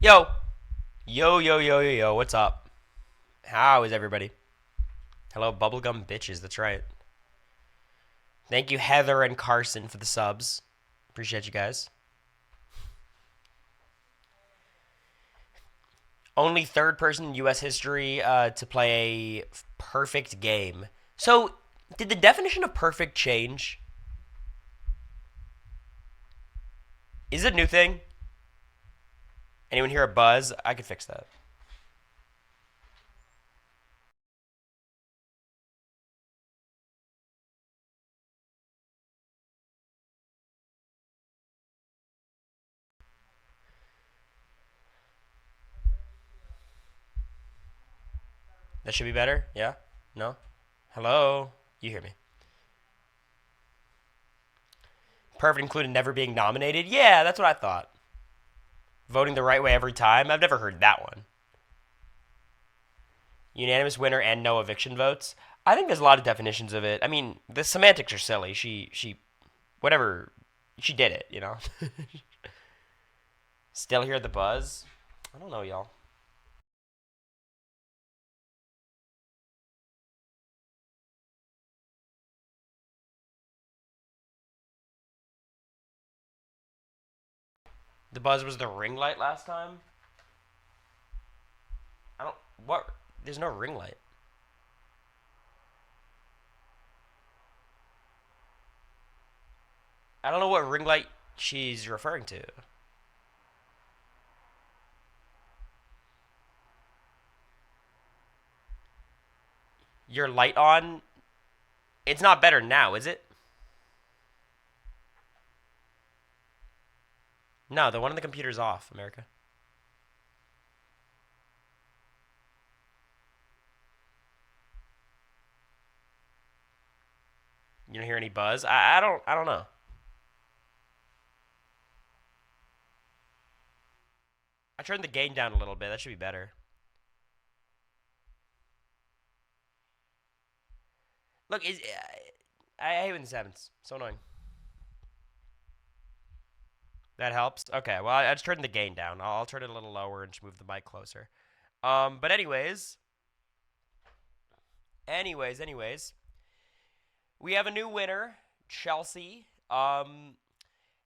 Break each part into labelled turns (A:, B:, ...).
A: Yo, yo, what's up? How is everybody? Hello, bubblegum bitches, that's right. Thank you, Heather and Carson, for the subs. Appreciate you guys. Only third person in U.S. history to play a perfect game. So, did the definition of perfect change? Is it a new thing? Anyone hear a buzz? I could fix that. That should be better? Yeah? No? Hello? You hear me. Perfect included never being nominated? Yeah, that's what I thought. Voting the right way every time? I've never heard that one. Unanimous winner and no eviction votes. I think there's a lot of definitions of it. I mean, the semantics are silly. Whatever, she did it. Still hear the buzz? I don't know, y'all. The buzz was the ring light last time. I don't. What? There's no ring light. I don't know what ring light she's referring to. Your light on. It's not better now, is it? No, the one on the computer's off, America. You don't hear any buzz? I don't know. I turned the gain down a little bit. That should be better. Look, I hate when this happens. So annoying. That helps. Okay, well I just turned the gain down. I'll turn it a little lower and just move the mic closer. But anyways, we have a new winner, Chelsea. And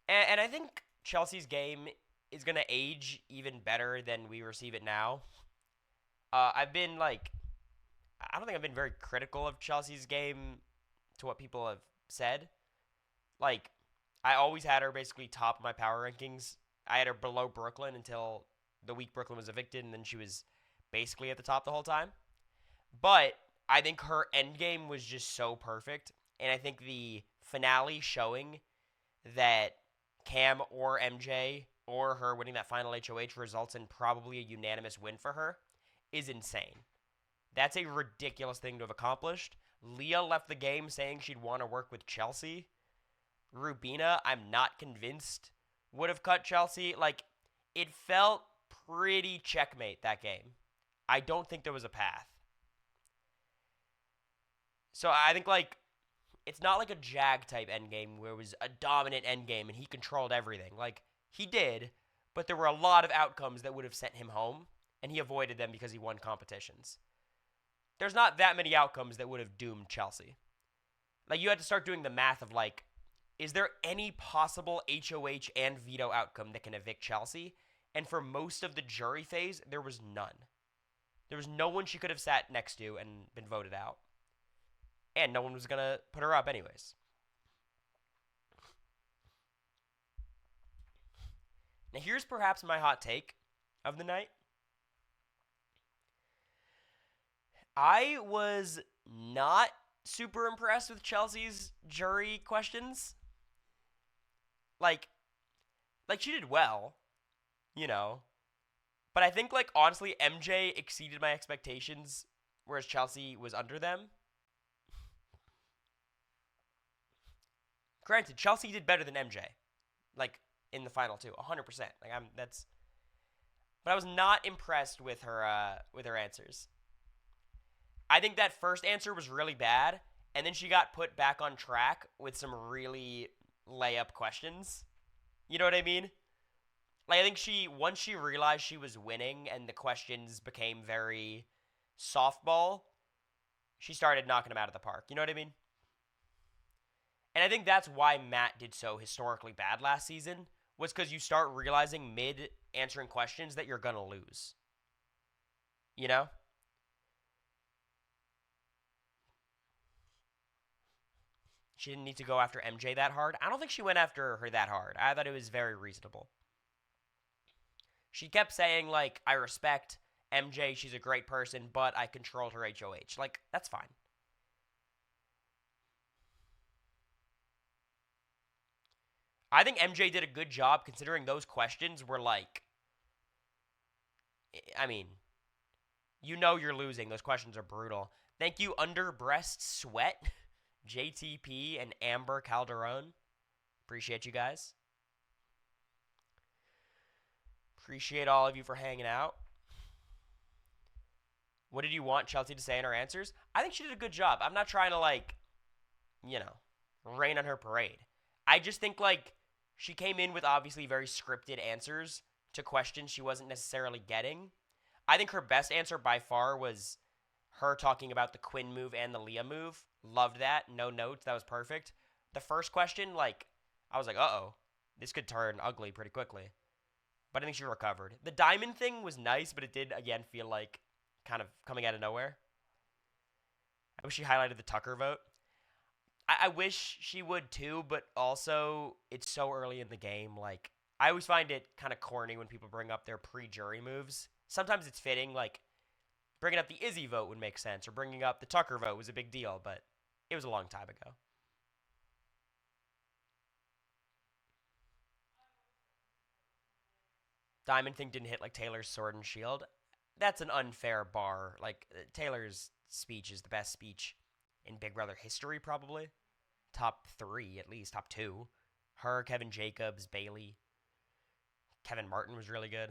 A: I think Chelsea's game is gonna age even better than we receive it now. I've been like, I don't think I've been very critical of Chelsea's game to what people have said. Like, I always had her basically top of my power rankings. I had her below Brooklyn until the week Brooklyn was evicted, and then she was basically at the top the whole time. But I think her end game was just so perfect, and I think the finale showing that Cam or MJ or her winning that final HOH results in probably a unanimous win for her is insane. That's a ridiculous thing to have accomplished. Leah left the game saying she'd want to work with Chelsea. Rubina, I'm not convinced, would have cut Chelsea. Like, it felt pretty checkmate that game. I don't think there was a path. So I think, like, it's not like a Jag type endgame where it was a dominant endgame and he controlled everything. Like, he did, but there were a lot of outcomes that would have sent him home, and he avoided them because he won competitions. There's not that many outcomes that would have doomed Chelsea. Like, you had to start doing the math of, like, is there any possible HOH and veto outcome that can evict Chelsea? And for most of the jury phase, there was none. There was no one she could have sat next to and been voted out. And no one was going to put her up, anyways. Now, here's perhaps my hot take of the night. I was not super impressed with Chelsea's jury questions. Like, she did well, you know. But I think, like, honestly, MJ exceeded my expectations, whereas Chelsea was under them. Granted, Chelsea did better than MJ, like, in the final two, 100%. Like, but I was not impressed with her answers. I think that first answer was really bad, and then she got put back on track with some really layup questions. You know what I mean? Like I think once she realized she was winning and the questions became very softball, she started knocking him out of the park. You know what I mean? And I think that's why Matt did so historically bad last season was because you start realizing mid answering questions that you're gonna lose. You know? She didn't need to go after MJ that hard. I don't think she went after her that hard. I thought it was very reasonable. She kept saying, like, I respect MJ, she's a great person, but I controlled her HOH. Like, that's fine. I think MJ did a good job considering those questions were like, I mean, you know you're losing. Those questions are brutal. Thank you, Under Breast Sweat, JTP, and Amber Calderon. Appreciate you guys. Appreciate all of you for hanging out. What did you want Chelsea to say in her answers? I think she did a good job. I'm not trying to, like, you know, rain on her parade. I just think, like, she came in with obviously very scripted answers to questions she wasn't necessarily getting. I think her best answer by far was her talking about the Quinn move and the Leah move. Loved that. No notes. That was perfect. The first question, like, I was like, uh-oh. This could turn ugly pretty quickly. But I think she recovered. The diamond thing was nice, but it did, again, feel like kind of coming out of nowhere. I wish she highlighted the Tucker vote. I wish she would too, but also it's so early in the game. Like, I always find it kind of corny when people bring up their pre-jury moves. Sometimes it's fitting, like bringing up the Izzy vote would make sense, or bringing up the Tucker vote was a big deal, but it was a long time ago. Diamond thing didn't hit like Taylor's sword and shield. That's an unfair bar. Like, Taylor's speech is the best speech in Big Brother history, probably. Top three, at least. Top two. Her, Kevin Jacobs, Bailey. Kevin Martin was really good.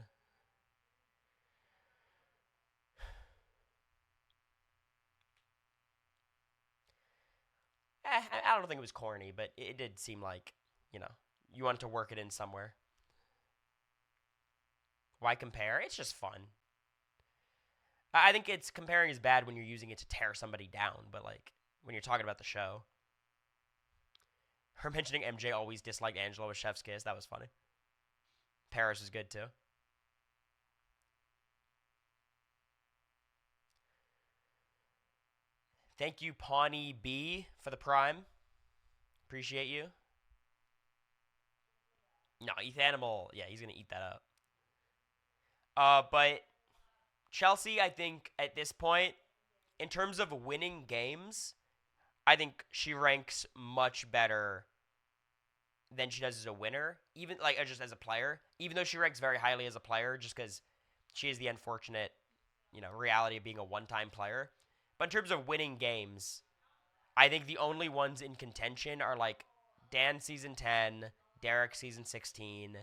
A: I don't think it was corny, but it did seem like, you know, you wanted to work it in somewhere. Why compare? It's just fun. I think it's comparing is bad when you're using it to tear somebody down, but like when you're talking about the show. Her mentioning MJ always disliked Angela with Chef's Kiss, that was funny. Paris was good too. Thank you, Pawnee B, for the Prime. Appreciate you. No, Eth Animal, yeah, he's gonna eat that up. But Chelsea, I think at this point, in terms of winning games, I think she ranks much better than she does as a winner, even like just as a player. Even though she ranks very highly as a player, just because she is the unfortunate, reality of being a one-time player. But in terms of winning games, I think the only ones in contention are like Dan season 10, Derek season 16,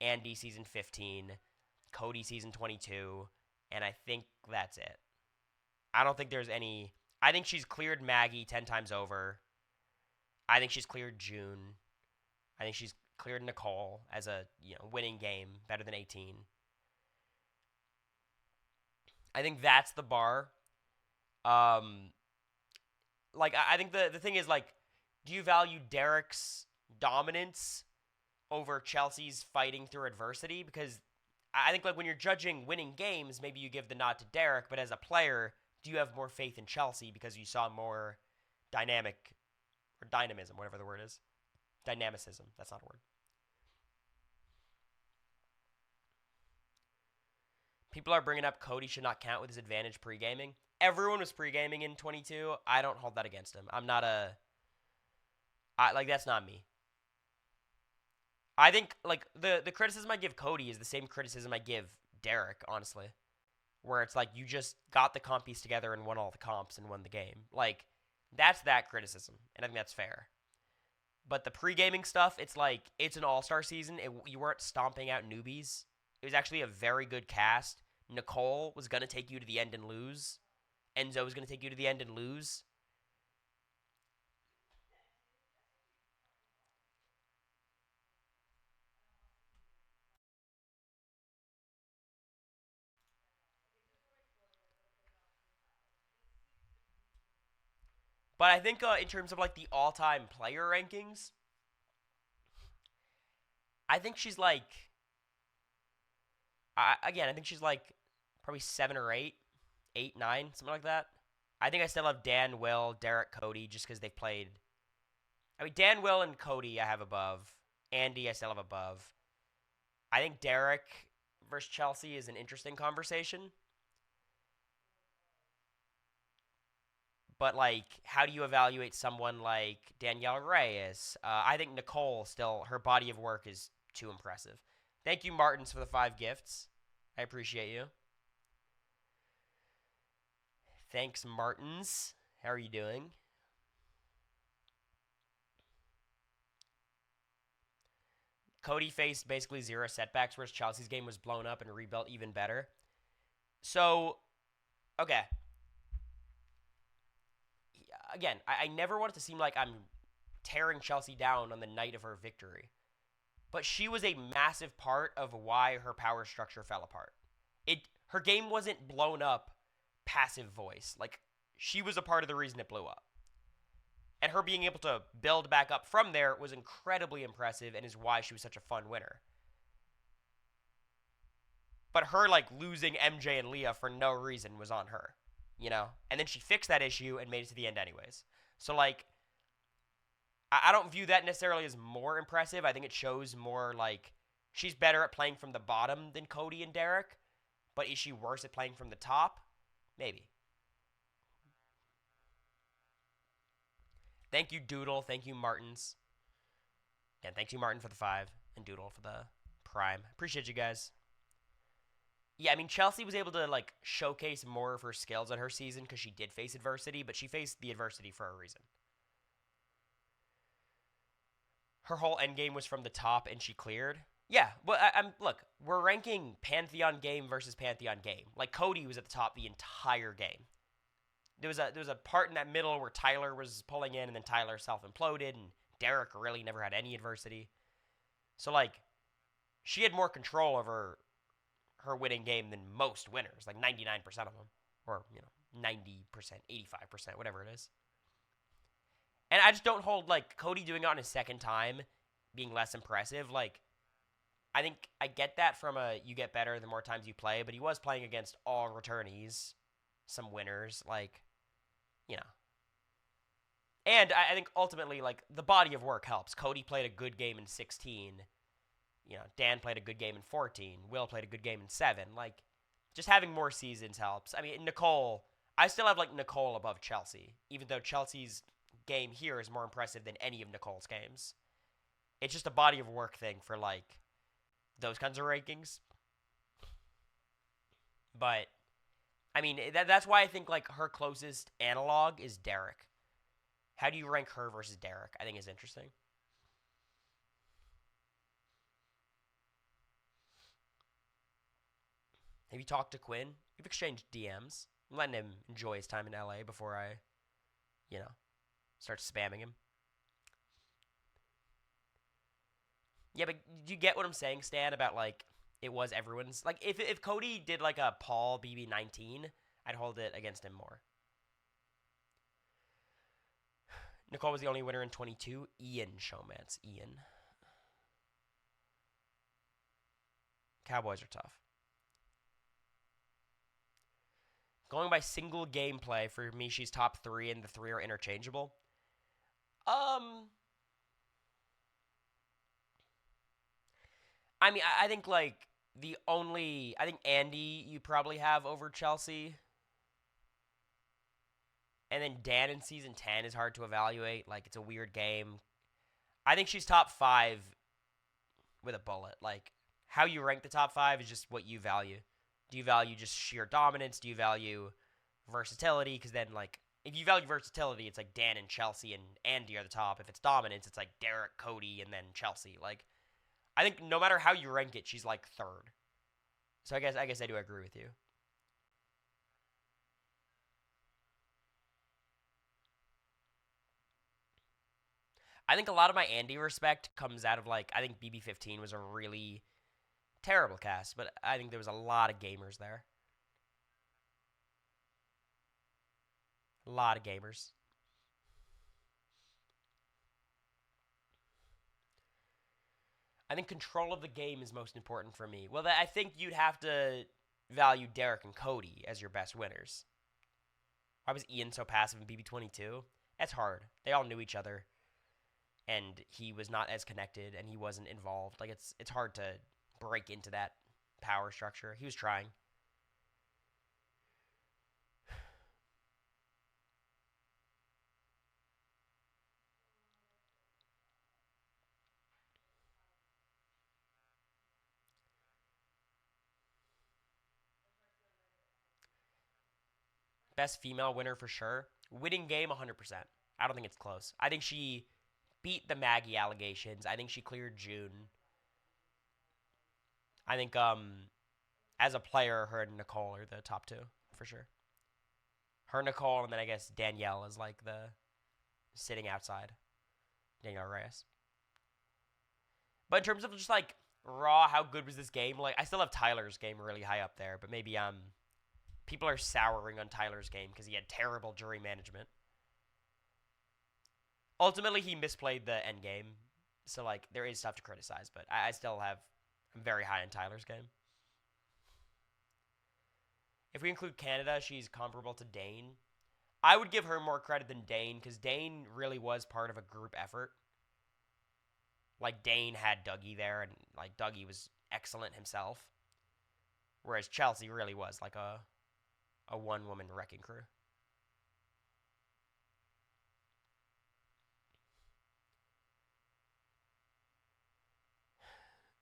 A: Andy season 15, Cody season 22, and I think that's it. I don't think there's any. I think she's cleared Maggie 10 times over. I think she's cleared June. I think she's cleared Nicole as a winning game, better than 18. I think that's the bar. Um, like I think the thing is, like, do you value Derek's dominance over Chelsea's fighting through adversity? Because I think, like, when you're judging winning games, maybe you give the nod to Derek, but as a player, do you have more faith in Chelsea because you saw more dynamic or dynamism, whatever the word is? Dynamicism. That's not a word. People are bringing up Cody should not count with his advantage pre-gaming. Everyone was pre-gaming in 22. I don't hold that against him. I'm not that's not me. I think, like, the criticism I give Cody is the same criticism I give Derek, honestly. Where it's like, you just got the compies together and won all the comps and won the game. Like, that's that criticism, and I think that's fair. But the pre-gaming stuff, it's like, it's an all-star season. You weren't stomping out newbies. It was actually a very good cast. Nicole was going to take you to the end and lose. Enzo was going to take you to the end and lose. But I think in terms of like the all-time player rankings, I think she's like I think she's like probably 7 or 8, 8, 9, something like that. I think I still have Dan, Will, Derek, Cody, just because they've played. I mean, Dan, Will, and Cody I have above. Andy I still have above. I think Derek versus Chelsea is an interesting conversation. But like, how do you evaluate someone like Danielle Reyes? I think Nicole still her body of work is too impressive. Thank you, Martins, for the 5 gifts. I appreciate you. Thanks, Martins. How are you doing? Cody faced basically 0 setbacks, whereas Chelsea's game was blown up and rebuilt even better. So, okay. Again, I never want it to seem like I'm tearing Chelsea down on the night of her victory. But she was a massive part of why her power structure fell apart. Her game wasn't blown up passive voice. Like, she was a part of the reason it blew up. And her being able to build back up from there was incredibly impressive and is why she was such a fun winner. But her, like, losing MJ and Leah for no reason was on her, you know? And then she fixed that issue and made it to the end anyways. So, like, I don't view that necessarily as more impressive. I think it shows more, like, she's better at playing from the bottom than Cody and Derek. But is she worse at playing from the top? Maybe. Thank you, Doodle. Thank you, Martins. Again, thank you, Martin, for the 5, and Doodle for the Prime. Appreciate you guys. Yeah, I mean, Chelsea was able to, like, showcase more of her skills on her season because she did face adversity, but she faced the adversity for a reason. Her whole end game was from the top, and she cleared. Yeah, but I'm look, we're ranking Pantheon game versus Pantheon game. Like, Cody was at the top the entire game. There was a part in that middle where Tyler was pulling in, and then Tyler self-imploded, and Derek really never had any adversity. So, like, she had more control over her winning game than most winners, like 99% of them, or 90%, 85%, whatever it is. And I just don't hold like Cody doing it on his second time being less impressive. Like, I think I get that from you get better the more times you play, but he was playing against all returnees, some winners, like, you know. And I think ultimately, like, the body of work helps. Cody played a good game in 16. Dan played a good game in 14. Will played a good game in 7. Like, just having more seasons helps. I mean, Nicole, I still have, like, Nicole above Chelsea, even though Chelsea's game here is more impressive than any of Nicole's games. It's just a body of work thing for, like, those kinds of rankings. But, I mean, that's why I think, like, her closest analog is Derek. How do you rank her versus Derek? I think is interesting. Have you talked to Quinn? We've exchanged DMs. I'm letting him enjoy his time in LA before I, start spamming him. Yeah, but do you get what I'm saying, Stan, about, like, it was everyone's? Like, if Cody did, like, a Paul BB19, I'd hold it against him more. Nicole was the only winner in 22. Ian Showmance. Ian. Cowboys are tough. Going by single gameplay, for me, she's top 3, and the 3 are interchangeable. I mean, I think, like, I think Andy you probably have over Chelsea. And then Dan in Season 10 is hard to evaluate. Like, it's a weird game. I think she's top 5 with a bullet. Like, how you rank the top 5 is just what you value. Do you value just sheer dominance? Do you value versatility? Because then, like, if you value versatility, it's like Dan and Chelsea and Andy are the top. If it's dominance, it's like Derek, Cody, and then Chelsea. Like, I think no matter how you rank it, she's like 3rd. So I guess I do agree with you. I think a lot of my Andy respect comes out of, like, I think BB15 was a really terrible cast, but I think there was a lot of gamers there. A lot of gamers. I think control of the game is most important for me. Well, I think you'd have to value Derek and Cody as your best winners. Why was Ian so passive in BB22? That's hard. They all knew each other, and he was not as connected, and he wasn't involved. Like, it's hard to break into that power structure. He was trying. Best female winner for sure. Winning game 100%. I don't think it's close. I think she beat the Maggie allegations. I think she cleared June. I think as a player, her and Nicole are the top two for sure. Her, Nicole, and then I guess Danielle is like the sitting outside. Danielle Reyes. But in terms of just like raw, how good was this game? Like I still have Tyler's game really high up there, but maybe people are souring on Tyler's game because he had terrible jury management. Ultimately, he misplayed the end game, so like there is stuff to criticize, but I still have I'm very high on Tyler's game. If we include Canada, she's comparable to Dane. I would give her more credit than Dane because Dane really was part of a group effort. Like Dane had Dougie there, and like Dougie was excellent himself, whereas Chelsea really was like a one-woman wrecking crew.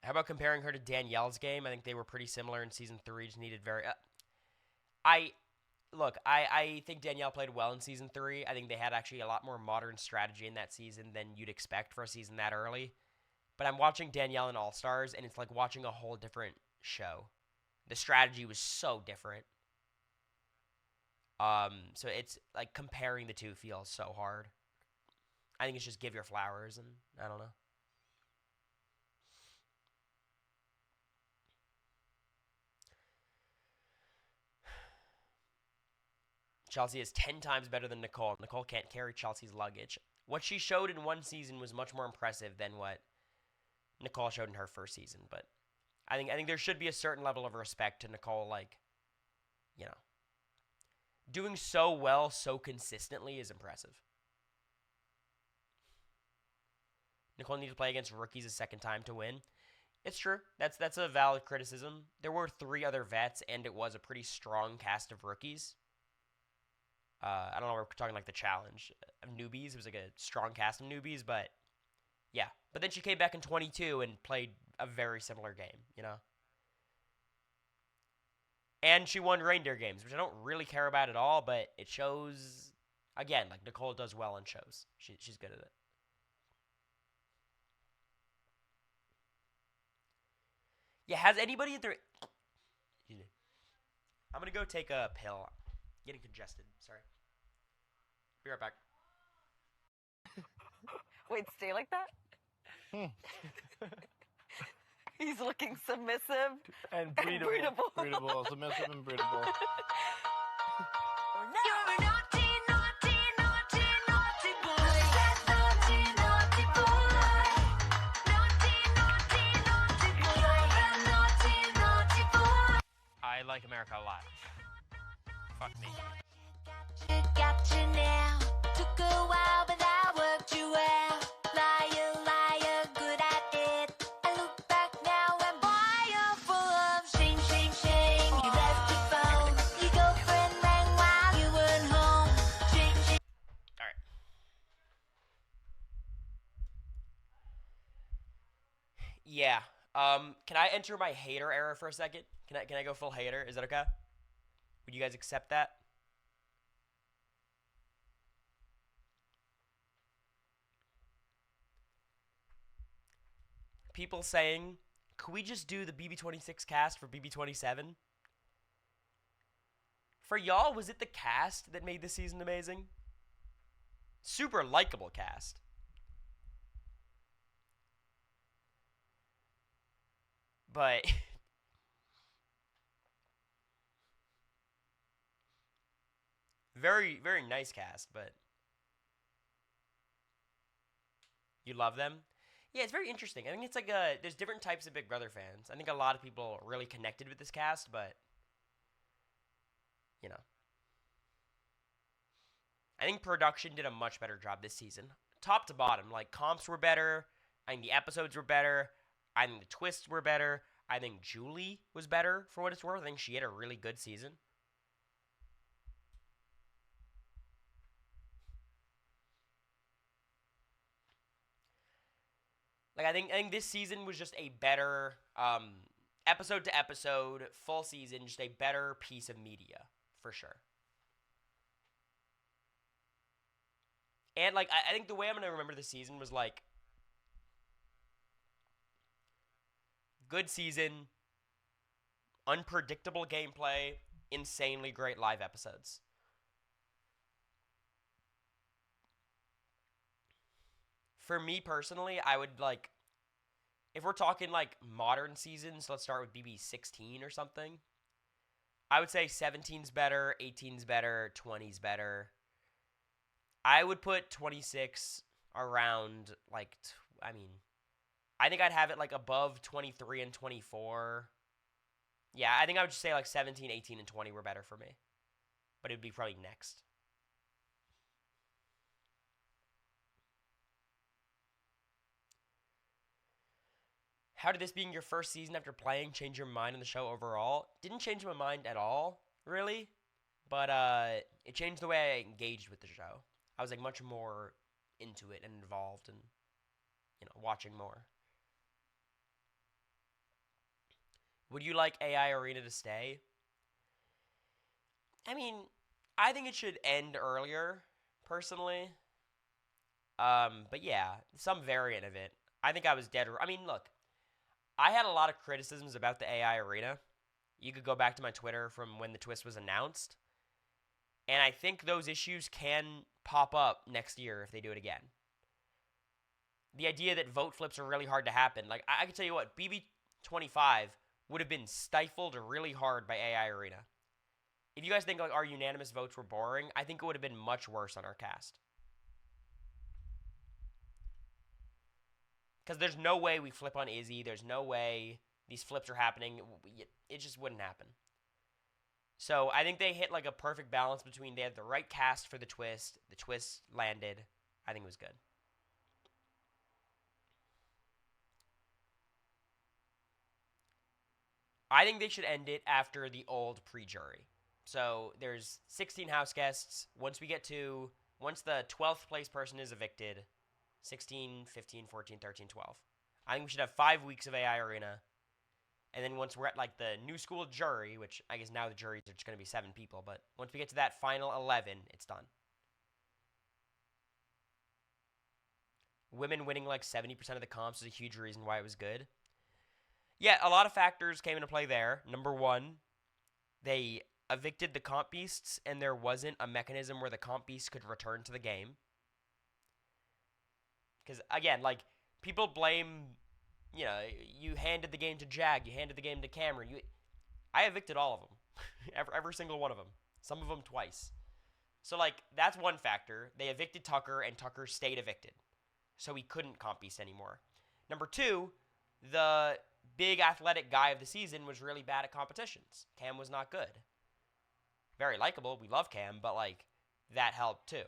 A: How about comparing her to Danielle's game? I think they were pretty similar in season 3. Just needed very. I think Danielle played well in season 3. I think they had actually a lot more modern strategy in that season than you'd expect for a season that early. But I'm watching Danielle in All Stars, and it's like watching a whole different show. The strategy was so different. So it's like comparing the two feels so hard. I think it's just give your flowers, and I don't know. Chelsea is 10 times better than Nicole. Nicole can't carry Chelsea's luggage. What she showed in one season was much more impressive than what Nicole showed in her first season. But I think there should be a certain level of respect to Nicole, like, you know, doing so well so consistently is impressive. Nicole needed to play against rookies a second time to win. It's true. That's a valid criticism. There were 3 other vets, and it was a pretty strong cast of rookies. I don't know, we're talking like the challenge of newbies. It was like a strong cast of newbies, but yeah. But then she came back in 22 and played a very similar game, you know? And she won reindeer games, which I don't really care about at all, but it shows, again, like Nicole does well in shows. She's good at it. Yeah, has anybody in there... I'm going to go take a pill. I'm getting congested. Sorry. Be right back.
B: Wait, stay like that? He's looking submissive
C: and breedable. Breedable, submissive and breedable.
B: You're a naughty, naughty, naughty, naughty boy. Naughty, naughty boy. Naughty, naughty, naughty boy. You're a naughty, naughty boy.
A: I like America a lot. Fuck me.
B: Got you now. Took a while, but I worked you out. Liar, liar, good at it. I look back now and boy, you're full of shame, shame, shame. You left your phone. Your girlfriend rang while you weren't home. Shame, shame.
A: All right. Yeah. Can I enter my hater era for a second? Can I go full hater? Is that okay? Would you guys accept that? People saying, could we just do the BB26 cast for BB27? For y'all, was it the cast that made this season amazing? Super likable cast. But very, very nice cast, but you love them? Yeah, it's very interesting. I think it's like there's different types of Big Brother fans. I think a lot of people really connected with this cast, but you know, I think production did a much better job this season, top to bottom. Like comps were better. I think the episodes were better. I think the twists were better. I think Julie was better for what it's worth. I think she had a really good season. Like I think this season was just a better episode to episode, full season, just a better piece of media for sure. And like I think the way I'm gonna remember the season was like good season, unpredictable gameplay, insanely great live episodes. For me personally, I would like if we're talking like modern seasons, let's start with BB16 or something. I would say 17's better, 18's better, 20's better. I would put 26 around like I mean, I think I'd have it like above 23 and 24. Yeah, I think I would just say like 17, 18 and 20 were better for me. But it would be probably next. How did this being your first season after playing change your mind on the show overall? Didn't change my mind at all, really. But it changed the way I engaged with the show. I was like much more into it and involved and watching more. Would you like AI Arena to stay? I mean, I think it should end earlier, personally. But yeah, some variant of it. I think I was dead. I mean, look, I had a lot of criticisms about the AI Arena. You could go back to my Twitter from when the twist was announced. And I think those issues can pop up next year if they do it again. The idea that vote flips are really hard to happen. Like, I can tell you what, BB25 would have been stifled really hard by AI Arena. If you guys think like our unanimous votes were boring, I think it would have been much worse on our cast. Because there's no way we flip on Izzy. There's no way these flips are happening. It just wouldn't happen. So I think they hit like a perfect balance between they had the right cast for the twist. The twist landed. I think it was good. I think they should end it after the old pre-jury. So there's 16 house guests. Once the 12th place person is evicted, 16, 15, 14, 13, 12. I think we should have 5 weeks of AI Arena. And then once we're at like the new school jury, which I guess now the juries are just going to be 7 people, but once we get to that final 11, it's done. Women winning like 70% of the comps is a huge reason why it was good. Yeah, a lot of factors came into play there. Number one, they evicted the comp beasts, and there wasn't a mechanism where the comp beasts could return to the game. Because, again, like, people blame, you handed the game to Jag, you handed the game to Cameron. I evicted all of them. every single one of them. Some of them twice. So, like, that's one factor. They evicted Tucker, and Tucker stayed evicted. So he couldn't comp beast anymore. Number two, the big athletic guy of the season was really bad at competitions. Cam was not good. Very likable. We love Cam, but, like, that helped too.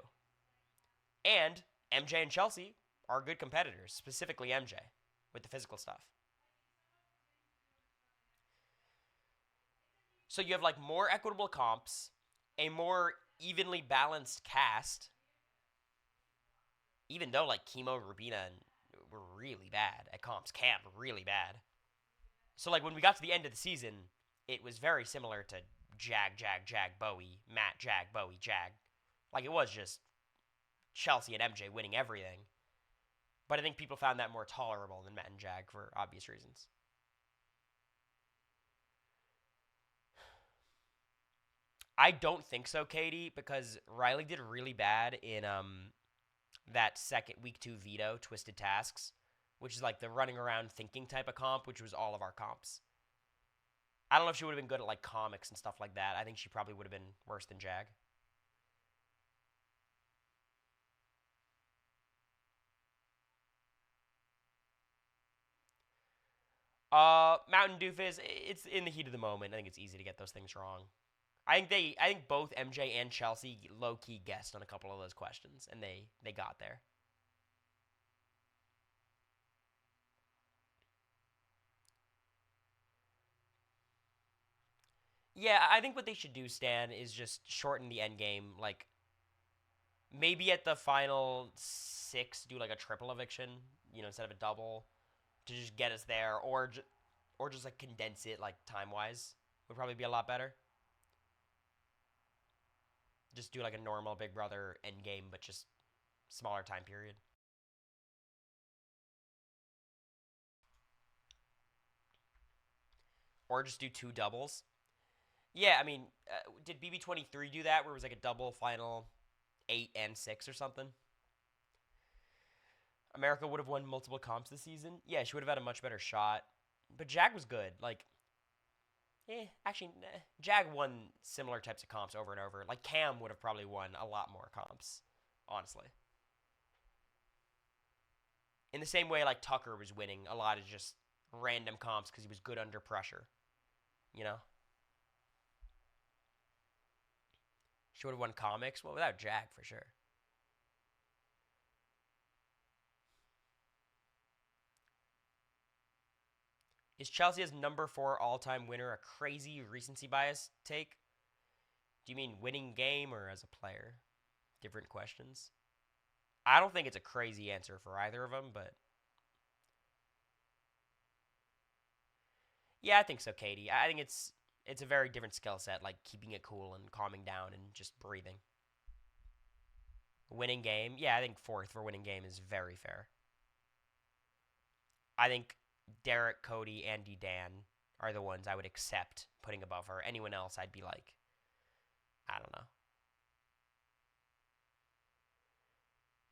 A: And MJ and Chelsea are good competitors, specifically MJ, with the physical stuff. So you have, like, more equitable comps, a more evenly balanced cast, even though, like, Chemo, Rubina, were really bad at comps. Cam, really bad. So, like, when we got to the end of the season, it was very similar to Jag, Bowie, Matt, Jag, Bowie, Jag. Like, it was just Chelsea and MJ winning everything. But I think people found that more tolerable than Matt and Jag for obvious reasons. I don't think so, Katie, because Riley did really bad in that second week 2 veto, Twisted Tasks, which is like the running around thinking type of comp, which was all of our comps. I don't know if she would have been good at like comics and stuff like that. I think she probably would have been worse than Jag. Mountain Doofus, it's in the heat of the moment. I think it's easy to get those things wrong. I think both MJ and Chelsea low key guessed on a couple of those questions, and they got there. Yeah, I think what they should do, Stan, is just shorten the end game. Like maybe at the final six, do like a triple eviction, instead of a double, to just get us there, or just like condense it like time wise would probably be a lot better. Just do like a normal Big Brother end game, but just smaller time period. Or just do two doubles. Yeah, I mean, did BB23 do that where it was like a double final 8 and 6 or something? America would have won multiple comps this season. Yeah, she would have had a much better shot. But Jag was good. Like, actually, nah. Jag won similar types of comps over and over. Like, Cam would have probably won a lot more comps, honestly. In the same way, like, Tucker was winning a lot of just random comps because he was good under pressure. You know? She would have won comics. Well, without Jag, for sure. Is Chelsea as number 4 all-time winner a crazy recency bias take? Do you mean winning game or as a player? Different questions. I don't think it's a crazy answer for either of them, but yeah, I think so, Katie. I think it's a very different skill set, like keeping it cool and calming down and just breathing. Winning game, yeah, I think 4th for winning game is very fair. I think Derek, Cody, Andy, Dan are the ones I would accept putting above her. Anyone else, I'd be like, I don't know.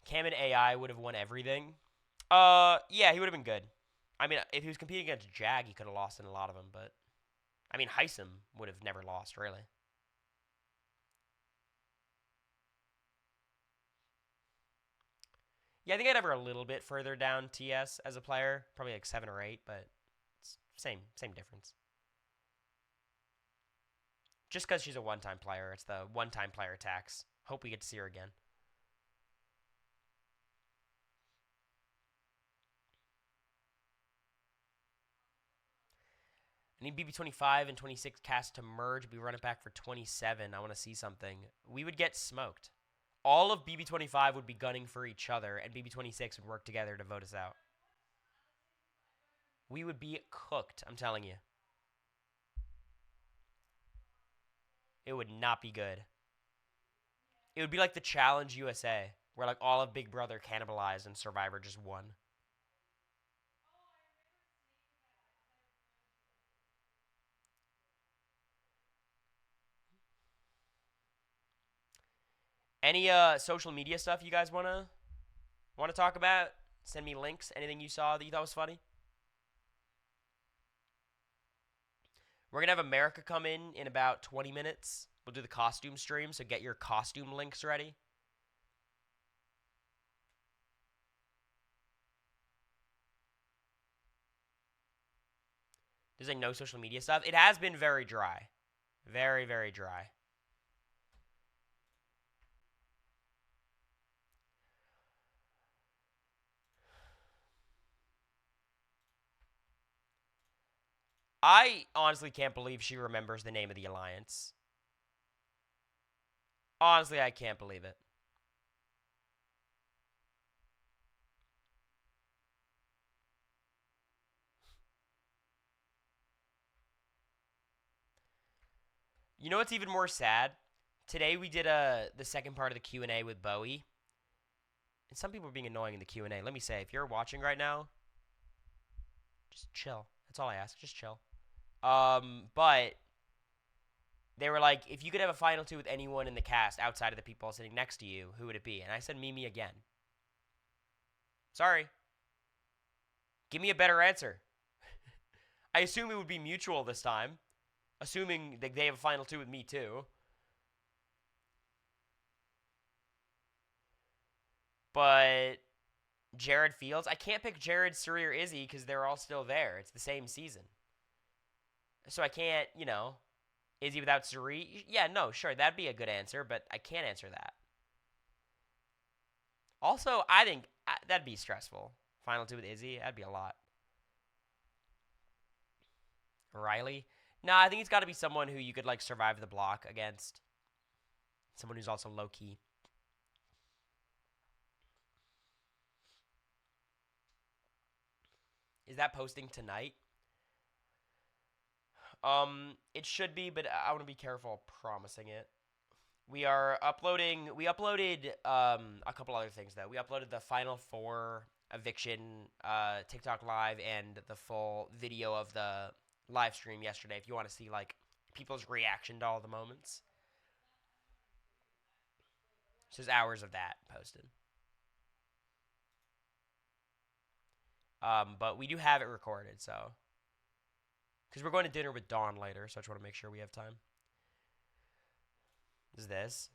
A: Cam and AI would have won everything. Yeah, he would have been good. I mean, if he was competing against Jag, he could have lost in a lot of them, but I mean, Heisem would have never lost, really. Yeah, I think I'd have her a little bit further down TS as a player, probably like 7 or 8, but it's same difference. Just because she's a one-time player, it's the one-time player tax. Hope we get to see her again. I need BB25 and 26 cast to merge. We run it back for 27. I want to see something. We would get smoked. All of BB25 would be gunning for each other, and BB26 would work together to vote us out. We would be cooked, I'm telling you. It would not be good. It would be like the Challenge USA, where like all of Big Brother cannibalized and Survivor just won. Any social media stuff you guys wanna talk about? Send me links. Anything you saw that you thought was funny? We're gonna have America come in about 20 minutes. We'll do the costume stream, so get your costume links ready. There's like no social media stuff. It has been very dry. Very, very dry. I honestly can't believe she remembers the name of the alliance. Honestly, I can't believe it. You know what's even more sad? Today we did the second part of the Q&A with Bowie. And some people are being annoying in the Q&A. Let me say, if you're watching right now, just chill. That's all I ask. Just chill. But they were like, if you could have a final 2 with anyone in the cast outside of the people sitting next to you, who would it be? And I said Mimi again. Sorry. Give me a better answer. I assume it would be mutual this time. Assuming that they have a final 2 with me too. But Jared Fields. I can't pick Jared, Suri, or Izzy because they're all still there. It's the same season. So I can't, Izzy without Suri. Yeah, no, sure, that'd be a good answer, but I can't answer that. Also, I think that'd be stressful. Final two with Izzy, that'd be a lot. Riley? Nah, I think it's got to be someone who you could, survive the block against. Someone who's also low-key. Is that posting tonight? It should be, but I want to be careful promising it. We uploaded a couple other things, though. We uploaded the Final Four eviction TikTok live and the full video of the live stream yesterday if you want to see, people's reaction to all the moments. So there's hours of that posted. But we do have it recorded, so. Because we're going to dinner with Dawn later, so I just want to make sure we have time. Is this.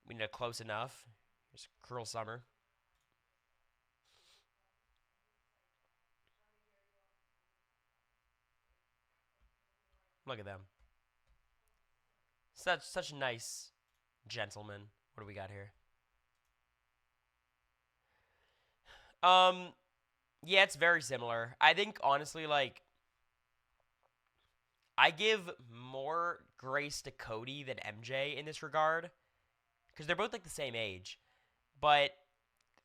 A: We need a close enough. Here's Cruel Summer. Look at them. Such nice gentlemen. What do we got here? Yeah, it's very similar. I think, honestly, I give more grace to Cody than MJ in this regard. Because they're both, the same age. But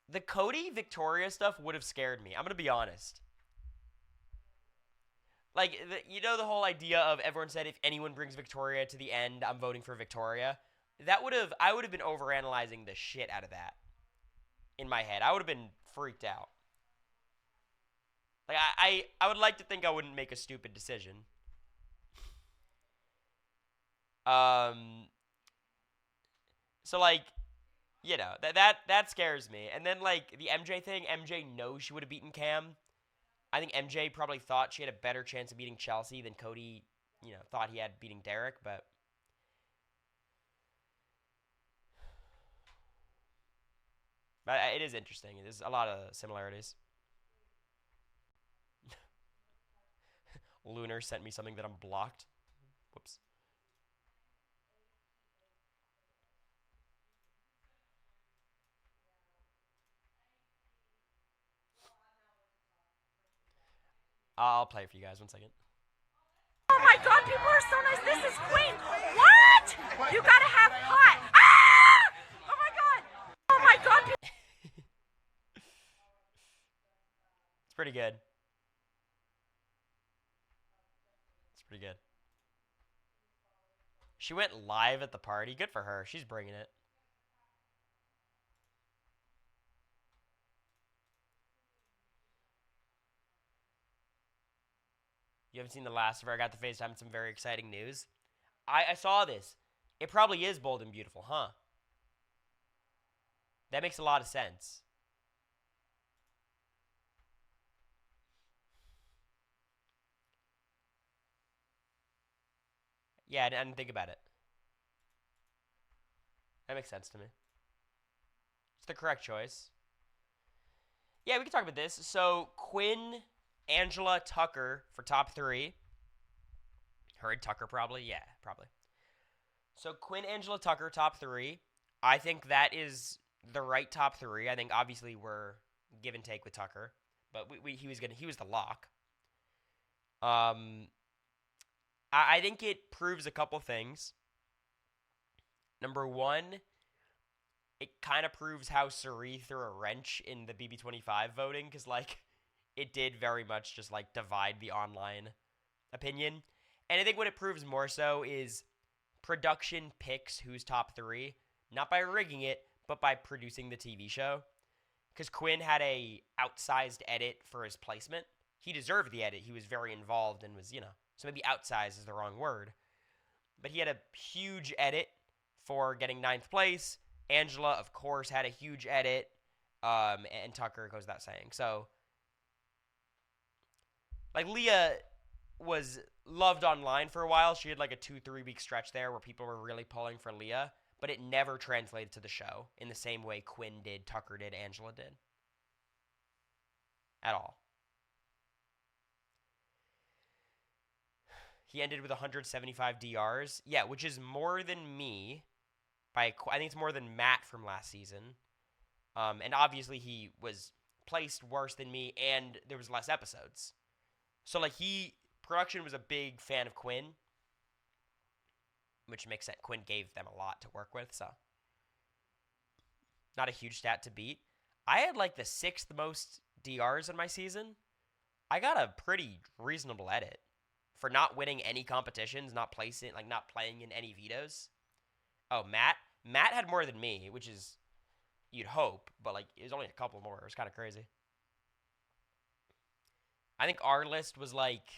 A: the Cody Victoria stuff would have scared me. I'm going to be honest. The whole idea of everyone said if anyone brings Victoria to the end, I'm voting for Victoria. I would have been overanalyzing the shit out of that. In my head. I would have been freaked out. I would like to think I wouldn't make a stupid decision. So, that scares me. And then, the MJ thing, MJ knows she would have beaten Cam. I think MJ probably thought she had a better chance of beating Chelsea than Cody, thought he had beating Derek, but. But it is interesting. There's a lot of similarities. Lunar sent me something that I'm blocked. Whoops. I'll play it for you guys. 1 second.
D: Oh my god, people are so nice. This is Queen. What? You gotta have hot. Ah! Oh my god. Oh my god.
A: It's pretty good. It's pretty good. She went live at the party. Good for her. She's bringing it. You haven't seen the last of her. I got to FaceTime some very exciting news. I saw this. It probably is Bold and Beautiful, huh? That makes a lot of sense. Yeah, I didn't think about it. That makes sense to me. It's the correct choice. Yeah, we can talk about this. So, Quinn, Angela, Tucker for top 3. Heard Tucker probably? Yeah, probably. So, Quinn, Angela, Tucker, top 3. I think that is the right top 3. I think, obviously, we're give and take with Tucker. But he was the lock. I think it proves a couple things. Number 1, it kind of proves how Suri threw a wrench in the BB25 voting, because, it did very much just, divide the online opinion. And I think what it proves more so is production picks who's top 3, not by rigging it, but by producing the TV show. Because Quinn had a outsized edit for his placement. He deserved the edit. He was very involved and was, so maybe outsized is the wrong word. But he had a huge edit for getting 9th place. Angela, of course, had a huge edit. And Tucker goes without saying. So, Leah was loved online for a while. She had, a 2-3 week stretch there where people were really pulling for Leah. But it never translated to the show in the same way Quinn did, Tucker did, Angela did. at all. He ended with 175 DRs. Yeah, which is more than me. I think it's more than Matt from last season. And obviously he was placed worse than me, and there was less episodes. So like production was a big fan of Quinn, which makes sense. Quinn gave them a lot to work with, so not a huge stat to beat. I had like the 6th most DRs in my season. I got a pretty reasonable edit for not winning any competitions, not playing in any vetoes. Oh, Matt had more than me, which is you'd hope, but like it was only a couple more. It was kind of crazy. I think our list was like,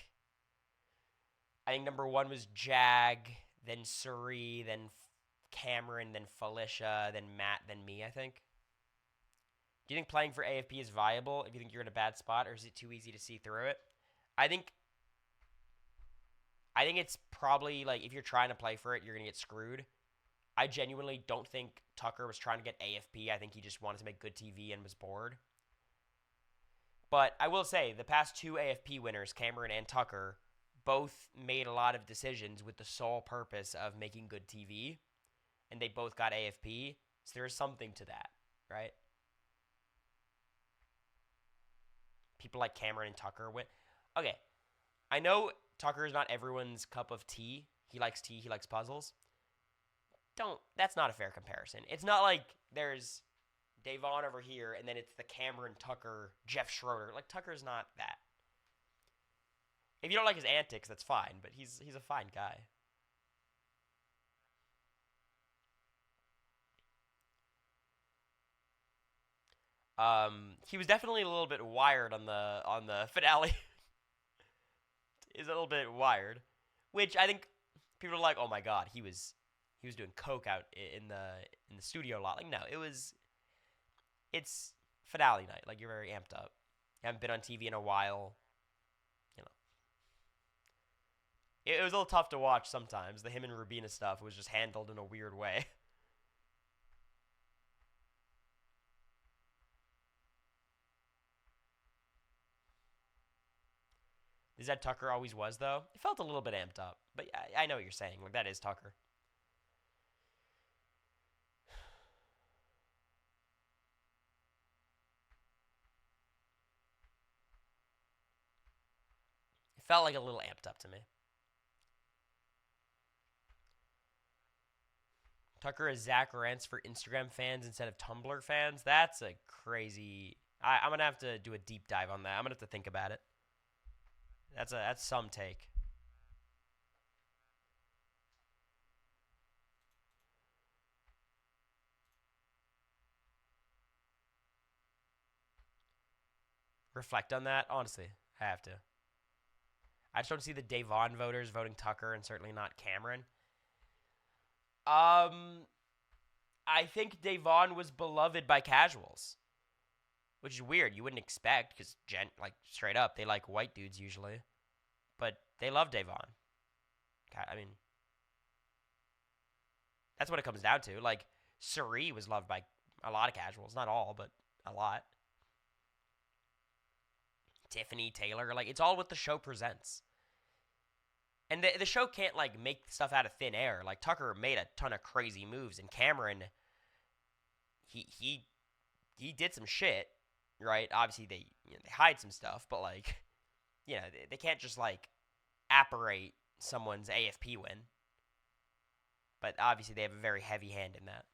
A: I think number 1 was Jag, then Suri, then Cameron, then Felicia, then Matt, then me, I think. Do you think playing for AFP is viable if you think you're in a bad spot, or is it too easy to see through it? I think it's probably, like, if you're trying to play for it, you're going to get screwed. I genuinely don't think Tucker was trying to get AFP. I think he just wanted to make good TV and was bored. But I will say, the past 2 AFP winners, Cameron and Tucker, both made a lot of decisions with the sole purpose of making good TV, and they both got AFP, so there is something to that, right? People like Cameron and Tucker win. Okay, I know Tucker is not everyone's cup of tea. He likes tea, he likes puzzles. That's not a fair comparison. It's not like there's Davon over here, and then it's the Cameron, Tucker, Jeff Schroeder. Like, Tucker's not that. If you don't like his antics, that's fine, but he's a fine guy. He was definitely a little bit wired on the finale. He's a little bit wired, which I think people are like, "Oh my god, he was doing coke out in the studio a lot." Like, no, it's finale night. Like, you're very amped up. You haven't been on TV in a while. You know, it was a little tough to watch sometimes. The him and Rubina stuff was just handled in a weird way. Is that Tucker always was, though? It felt a little bit amped up. But I know what you're saying. Like, that is Tucker. It felt like a little amped up to me. Tucker is Zach Rance for Instagram fans instead of Tumblr fans. That's a crazy... I'm going to have to do a deep dive on that. I'm going to have to think about it. That's some take. Reflect on that. Honestly, I have to. I just don't see the Davon voters voting Tucker and certainly not Cameron. I think Davon was beloved by casuals, which is weird. You wouldn't expect because, like, straight up, they like white dudes usually. But they love Davon. I mean, that's what it comes down to. Like, Suri was loved by a lot of casuals. Not all, but a lot. Tiffany, Taylor. Like, it's all what the show presents. And the show can't, like, make stuff out of thin air. Like, Tucker made a ton of crazy moves. And Cameron, he did some shit, right? Obviously, they hide some stuff. But, like, they can't just, like, apparate someone's AFP win. But obviously, they have a very heavy hand in that.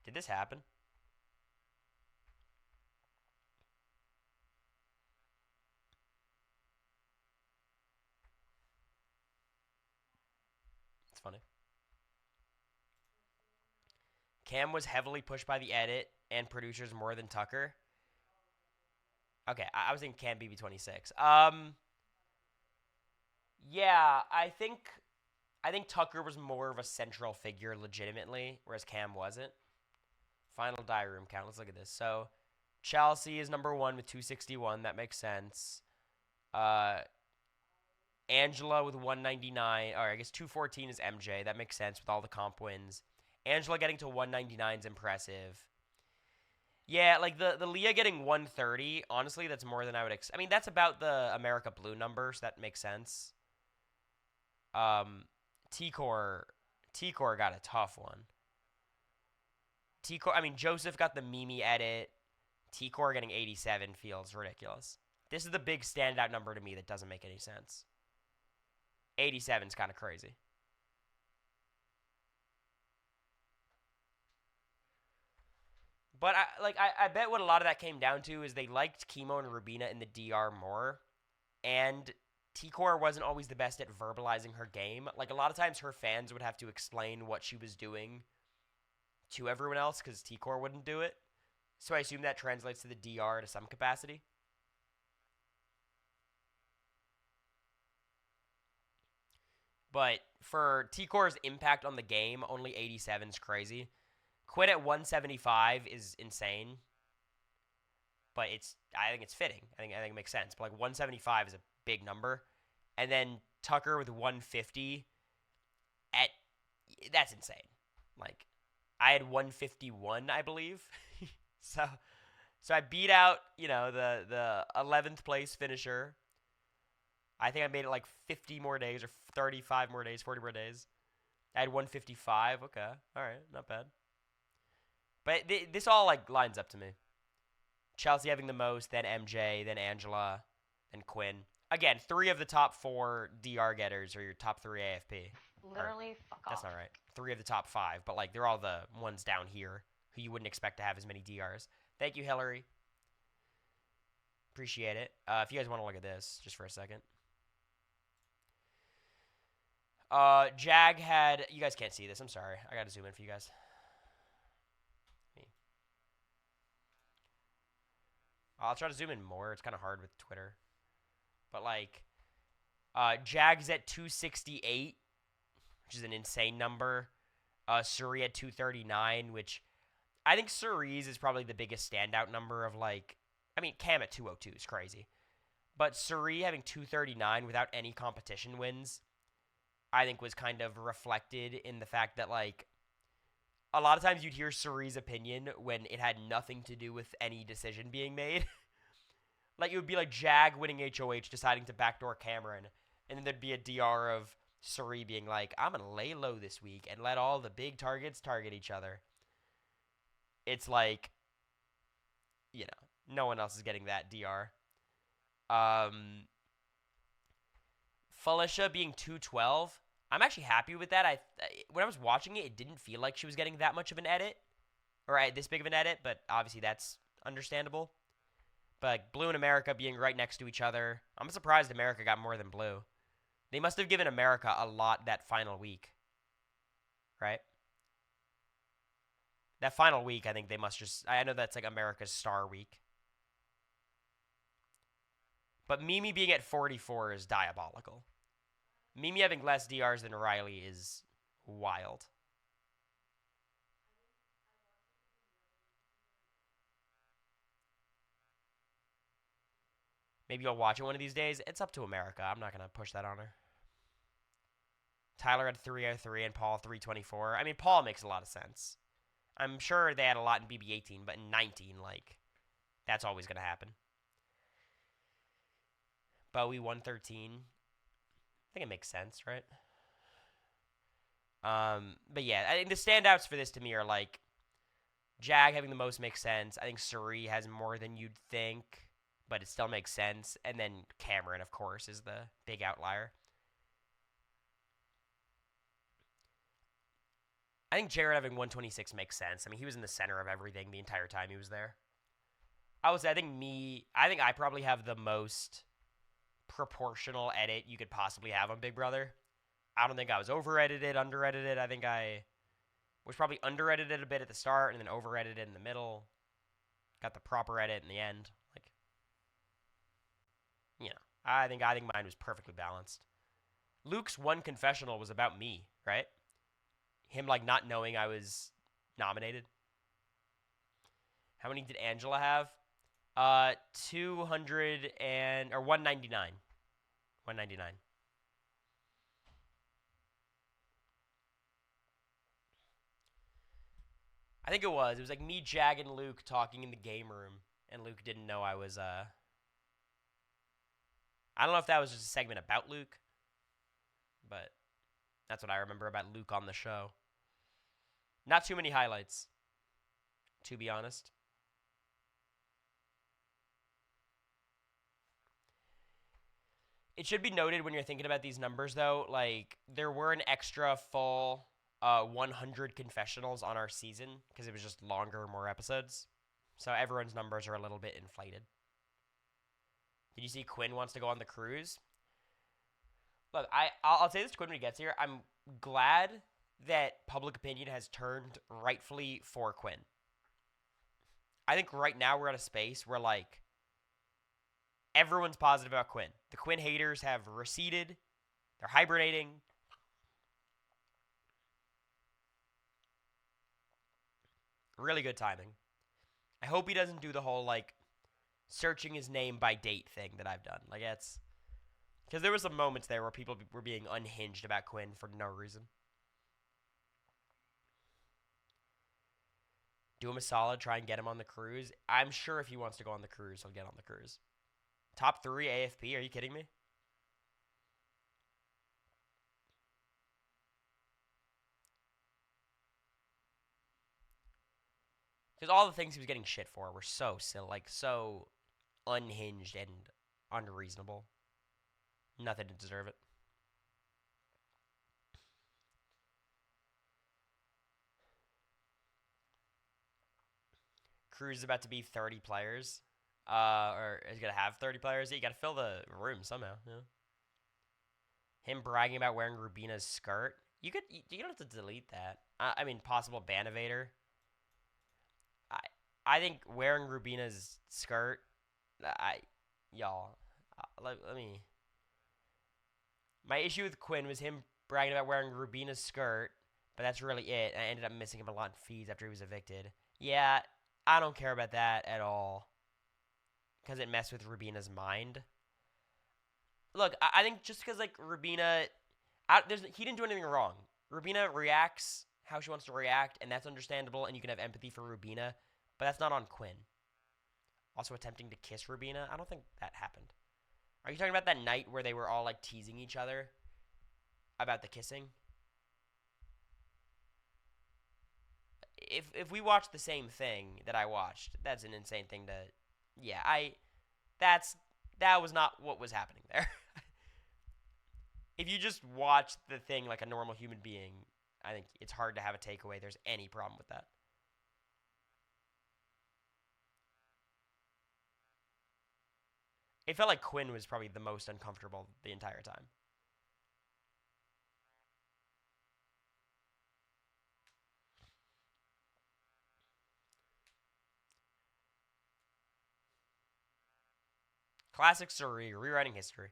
A: Did this happen? It's funny. Cam was heavily pushed by the edit and producers more than Tucker. Okay, I was thinking Cam BB26. Yeah, I think Tucker was more of a central figure legitimately, whereas Cam wasn't. Final die room count. Let's look at this. So, Chelsea is number 1 with 261. That makes sense. Angela with 199. Or I guess 214 is MJ. That makes sense with all the comp wins. Angela getting to 199 is impressive. Yeah, like the Leah getting 130, honestly, that's more than I would I mean, that's about the America Blue number, so that makes sense. T-Core got a tough one. I mean, Joseph got the Mimi edit. T-Core getting 87 feels ridiculous. This is the big standout number to me that doesn't make any sense. 87 is kind of crazy. But I bet what a lot of that came down to is they liked Chemo and Rubina in the DR more, and T-Core wasn't always the best at verbalizing her game. Like, a lot of times her fans would have to explain what she was doing to everyone else because T-Core wouldn't do it. So I assume that translates to the DR to some capacity. But for T-Core's impact on the game, only 87 is crazy. Quit at 175 is insane. But I think it's fitting. I think it makes sense. But like 175 is a big number. And then Tucker with 150 that's insane. Like, I had 151, I believe. so I beat out, the 11th place finisher. I think I made it like 50 more days or 35 more days, 40 more days. I had 155. Okay. All right. Not bad. But this all like lines up to me. Chelsea having the most, then MJ, then Angela, then Quinn. Again, 3 of the top 4 DR getters are your top 3 AFP.
E: Literally, fuck off.
A: That's not right. 3 of the top 5, but like they're all the ones down here who you wouldn't expect to have as many DRs. Thank you, Hillary. Appreciate it. If you guys want to look at this, just for a second. Jag had... You guys can't see this. I'm sorry. I got to zoom in for you guys. I'll try to zoom in more. It's kind of hard with Twitter. But, like, Jag's at 268, which is an insane number. Suri at 239, which I think Suri's is probably the biggest standout number of, like... I mean, Cam at 202 is crazy. But Suri having 239 without any competition wins, I think was kind of reflected in the fact that, like, a lot of times you'd hear Suri's opinion when it had nothing to do with any decision being made. Like, it would be like Jag winning HOH, deciding to backdoor Cameron, and then there'd be a DR of Suri being like, I'm going to lay low this week and let all the big targets target each other. It's like, no one else is getting that DR. Felicia being 212. I'm actually happy with that. When I was watching it, it didn't feel like she was getting that much of an edit. Or this big of an edit, but obviously that's understandable. But like, Blue and America being right next to each other. I'm surprised America got more than Blue. They must have given America a lot that final week. Right? That final week, I think they must just... I know that's like America's star week. But Mimi being at 44 is diabolical. Mimi having less DRs than Riley is wild. Maybe you'll watch it one of these days. It's up to America. I'm not going to push that on her. Tyler had 303 and Paul 324. I mean, Paul makes a lot of sense. I'm sure they had a lot in BB18, but in 19, like, that's always going to happen. Bowie 113. I think it makes sense, right? But yeah, I think the standouts for this to me are like Jag having the most makes sense. I think Suri has more than you'd think, but it still makes sense. And then Cameron, of course, is the big outlier. I think Jared having 126 makes sense. I mean, he was in the center of everything the entire time he was there. I would say I think I probably have the most proportional edit you could possibly have on Big Brother. I don't think I was over-edited, under-edited. I think I was probably under-edited a bit at the start and then over-edited in the middle. Got the proper edit in the end. Like, I think mine was perfectly balanced. Luke's one confessional was about me, right? Him, like, not knowing I was nominated. How many did Angela have? 200 or 199. 199. I think it was. It was like me, Jag, and Luke talking in the game room, and Luke didn't know I was. I don't know if that was just a segment about Luke, but that's what I remember about Luke on the show. Not too many highlights, to be honest. It should be noted when you're thinking about these numbers, though, like, there were an extra full 100 confessionals on our season because it was just longer, more episodes. So everyone's numbers are a little bit inflated. Did you see Quinn wants to go on the cruise? Look, I'll say this to Quinn when he gets here. I'm glad that public opinion has turned rightfully for Quinn. I think right now we're at a space where, like, everyone's positive about Quinn. The Quinn haters have receded. They're hibernating. Really good timing. I hope he doesn't do the whole, like, searching his name by date thing that I've done. Like, that's... Because there were some moments there where people were being unhinged about Quinn for no reason. Do him a solid, try and get him on the cruise. I'm sure if he wants to go on the cruise, he'll get on the cruise. Top 3 AFP, are you kidding me? Because all the things he was getting shit for were so silly, like, so unhinged and unreasonable. Nothing to deserve it. Cruise is about to be 30 players. Or is going to have 30 players. Yeah, you got to fill the room somehow. Yeah. Him bragging about wearing Rubina's skirt. You don't have to delete that. I mean, possible ban evader. I think wearing Rubina's skirt. Y'all, let me. My issue with Quinn was him bragging about wearing Rubina's skirt, but that's really it. I ended up missing him a lot in feeds after he was evicted. Yeah, I don't care about that at all. Because it messed with Rubina's mind. Look, I think just because, like, Rubina... he didn't do anything wrong. Rubina reacts how she wants to react, and that's understandable, and you can have empathy for Rubina, but that's not on Quinn. Also attempting to kiss Rubina? I don't think that happened. Are you talking about that night where they were all, like, teasing each other about the kissing? If we watched the same thing that I watched, that's an insane thing to... Yeah, that was not what was happening there. If you just watch the thing like a normal human being, I think it's hard to have a takeaway there's any problem with that. It felt like Quinn was probably the most uncomfortable the entire time. Classic Surrey, rewriting history.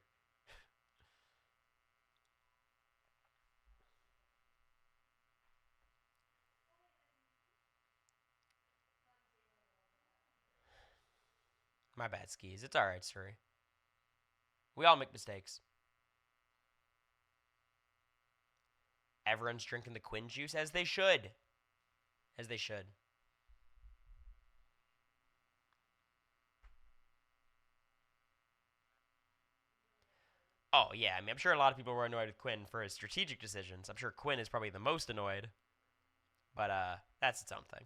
A: My bad, skis. It's alright, Surrey. We all make mistakes. Everyone's drinking the Quinn juice, as they should. As they should. Oh, yeah. I mean, I'm sure a lot of people were annoyed with Quinn for his strategic decisions. I'm sure Quinn is probably the most annoyed. But, that's its own thing.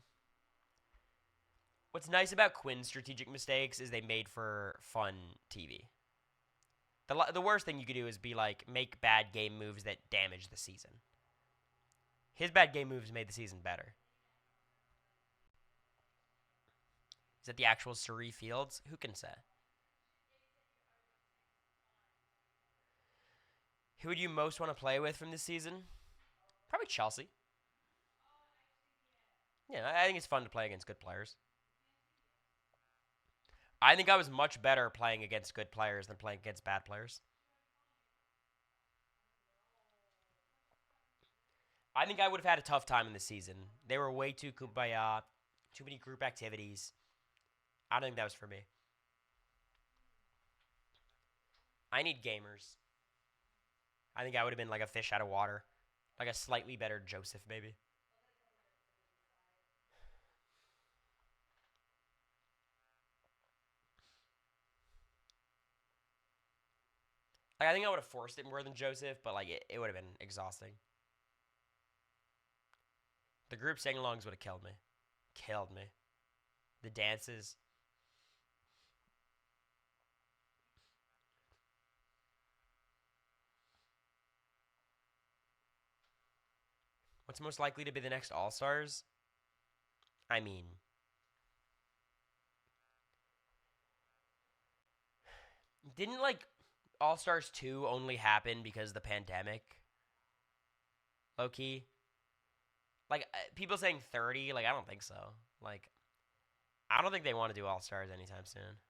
A: What's nice about Quinn's strategic mistakes is they made for fun TV. The worst thing you could do is be like, make bad game moves that damage the season. His bad game moves made the season better. Is it the actual Surrey Fields? Who can say? Who would you most want to play with from this season? Probably Chelsea. Yeah, I think it's fun to play against good players. I think I was much better playing against good players than playing against bad players. I think I would have had a tough time in this season. They were way too kumbaya, too many group activities. I don't think that was for me. I need gamers. I think I would have been like a fish out of water. Like a slightly better Joseph, maybe. Like, I think I would have forced it more than Joseph, but like it would have been exhausting. The group sing-alongs would have killed me. Killed me. The dances. What's most likely to be the next All-Stars? I mean, didn't like All-Stars 2 only happen because of the pandemic? Low key. Like people saying 30, like I don't think so. Like I don't think they want to do All-Stars anytime soon.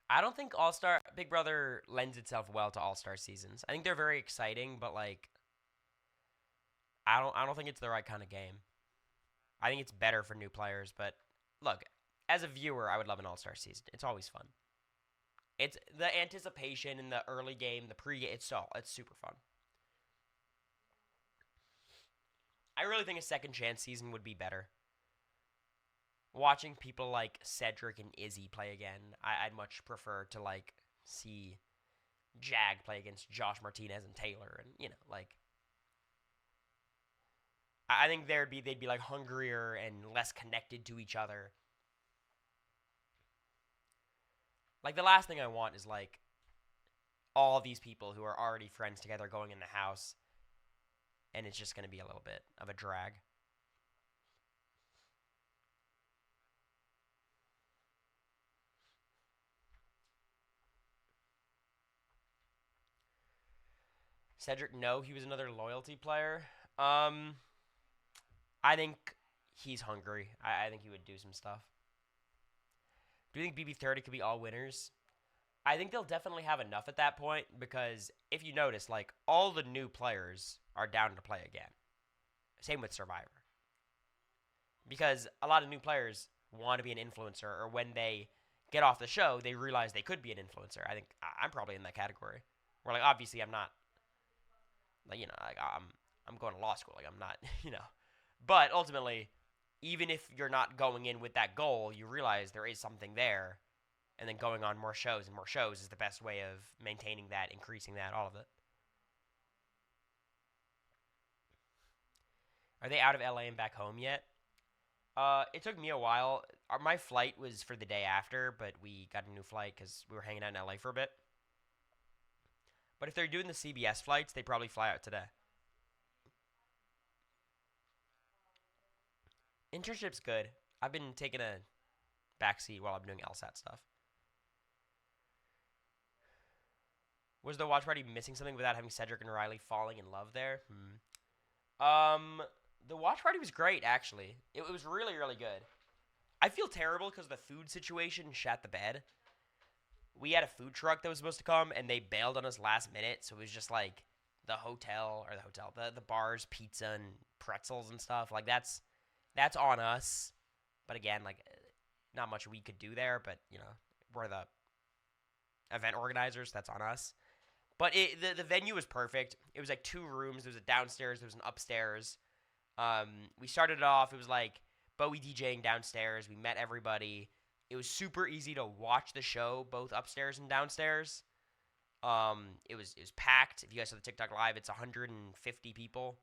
A: I don't think All-Star Big Brother lends itself well to All-Star seasons. I think they're very exciting, but like I don't think it's the right kind of game. I think it's better for new players, but look, as a viewer, I would love an All-Star season. It's always fun. It's the anticipation in the early game, the pre it's super fun. I really think a second chance season would be better. Watching people like Cedric and Izzy play again, I'd much prefer to like see Jag play against Josh Martinez and Taylor, and like I think they'd be like hungrier and less connected to each other. Like the last thing I want is like all these people who are already friends together going in the house, and it's just going to be a little bit of a drag. Cedric, no, he was another loyalty player. Um, I think he's hungry. I think he would do some stuff. Do you think BB30 could be all winners? I think they'll definitely have enough at that point because if you notice, like all the new players are down to play again. Same with Survivor. Because a lot of new players want to be an influencer, or when they get off the show, they realize they could be an influencer. I think I'm probably in that category. Where like obviously I'm not like like I'm going to law school, like I'm not but ultimately, even if you're not going in with that goal, you realize there is something there, and then going on more shows and more shows is the best way of maintaining that, increasing that, all of it. Are they out of LA and back home yet? It took me a while. My flight was for the day after, but we got a new flight because we were hanging out in LA for a bit. But if they're doing the CBS flights, they probably fly out today. Internship's good. I've been taking a backseat while I'm doing LSAT stuff. Was the watch party missing something without having Cedric and Riley falling in love there? The watch party was great, actually. It was really, really good. I feel terrible because the food situation shat the bed. We had a food truck that was supposed to come, and they bailed on us last minute, so it was just like the bar's pizza and pretzels and stuff. Like that's on us. But again, like not much we could do there. But we're the event organizers. That's on us. But the venue was perfect. It was like 2 rooms. There was a downstairs. There was an upstairs. We started it off. It was like Bowie DJing downstairs. We met everybody. It was super easy to watch the show both upstairs and downstairs. It was packed. If you guys saw the TikTok live, it's 150 people.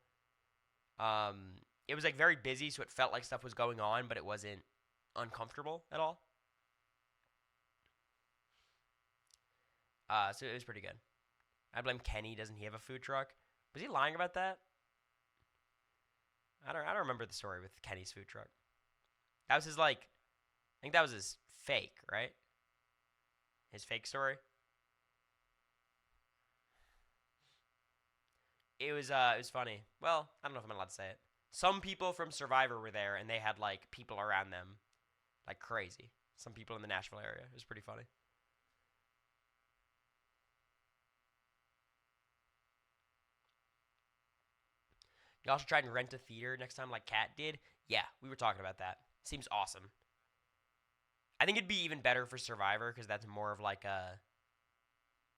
A: It was like very busy, so it felt like stuff was going on, but it wasn't uncomfortable at all. So it was pretty good. I blame Kenny. Doesn't he have a food truck? Was he lying about that? I don't remember the story with Kenny's food truck. That was his I think that was his fake, right? His fake story. It was funny. Well, I don't know if I'm allowed to say it. Some people from Survivor were there, and they had like people around them, like crazy. Some people in the Nashville area. It was pretty funny. You also tried to rent a theater next time, like Kat did. Yeah, we were talking about that. Seems awesome. I think it'd be even better for Survivor because that's more of like a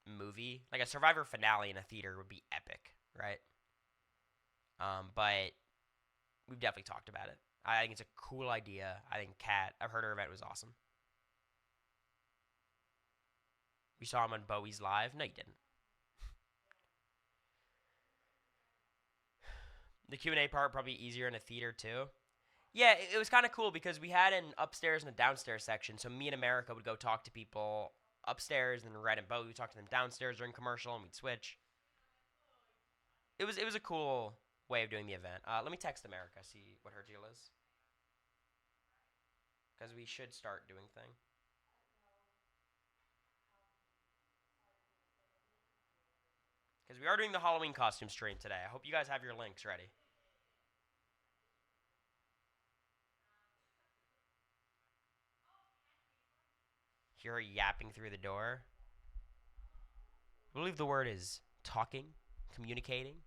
A: movie. Like a Survivor finale in a theater would be epic, right? But we've definitely talked about it. I think it's a cool idea. I think Kat, I've heard her event was awesome. We saw him on Bowie's Live. No, you didn't. The Q&A part probably easier in a theater too. Yeah, it was kind of cool because we had an upstairs and a downstairs section. So me and America would go talk to people upstairs, and then Red and Bowie would talk to them downstairs during commercial, and we'd switch. It was a cool way of doing the event. Let me text America, see what her deal is. Because we should start doing thing. Because we are doing the Halloween costume stream today. I hope you guys have your links ready. Hear her yapping through the door. I believe the word is talking, communicating.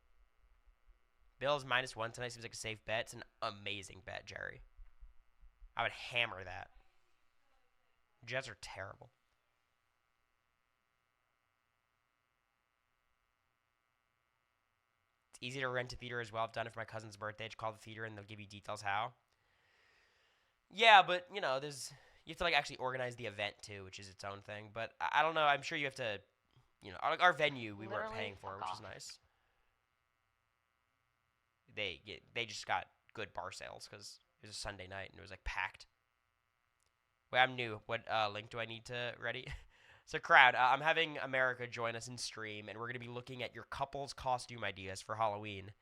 A: Bills -1 tonight seems like a safe bet. It's an amazing bet, Jerry. I would hammer that. Jets are terrible. It's easy to rent a theater as well. I've done it for my cousin's birthday. Just call the theater and they'll give you details how. Yeah, but, you know, you have to, like, actually organize the event, too, which is its own thing. But I don't know. I'm sure you have to, you know, our venue we weren't paying for, which is nice. They just got good bar sales because it was a Sunday night and it was, like, packed. Wait, I'm new. What link do I need to ready? So, crowd, I'm having America join us in stream, and we're going to be looking at your couples costume ideas for Halloween.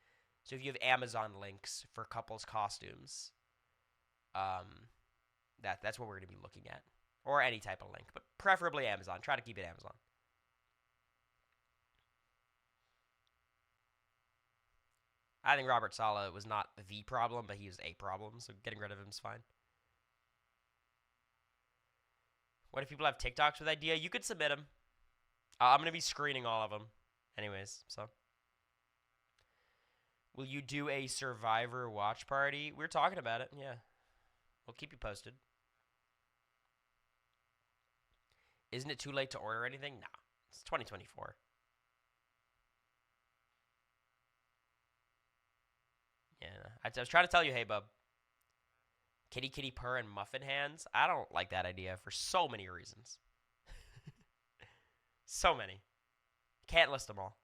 A: So, if you have Amazon links for couples costumes, that's what we're going to be looking at. Or any type of link, but preferably Amazon. Try to keep it Amazon. I think Robert Saleh was not the problem, but he was a problem, so getting rid of him is fine. What if people have TikToks with idea? You could submit them. I'm going to be screening all of them anyways, so. Will you do a Survivor watch party? We're talking about it, yeah. We'll keep you posted. Isn't it too late to order anything? Nah, it's 2024. Yeah, I was trying to tell you, hey, bub. Kitty, kitty, purr, and muffin hands. I don't like that idea for so many reasons. So many. Can't list them all.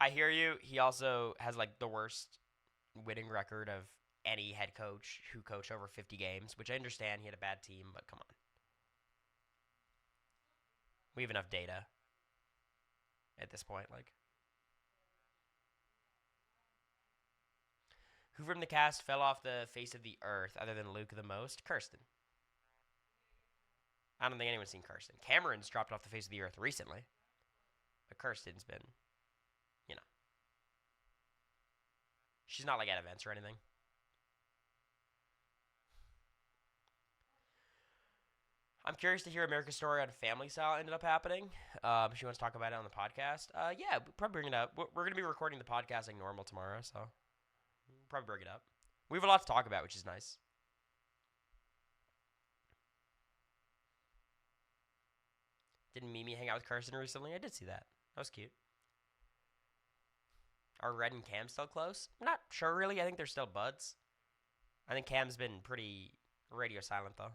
A: I hear you. He also has, like, the worst winning record of any head coach who coached over 50 games, which I understand he had a bad team, but come on. We have enough data at this point, like. Who from the cast fell off the face of the earth other than Luke the most? Kirsten. I don't think anyone's seen Kirsten. Cameron's dropped off the face of the earth recently. But Kirsten's been, you know. She's not like at events or anything. I'm curious to hear America's story on family style ended up happening. She wants to talk about it on the podcast. Yeah, probably bring it up. We're going to be recording the podcast like normal tomorrow, so probably bring it up. We have a lot to talk about, which is nice. Didn't Mimi hang out with Kirsten recently? I did see that. That was cute. Are Red and Cam still close? Not sure, really. I think they're still buds. I think Cam's been pretty radio silent, though.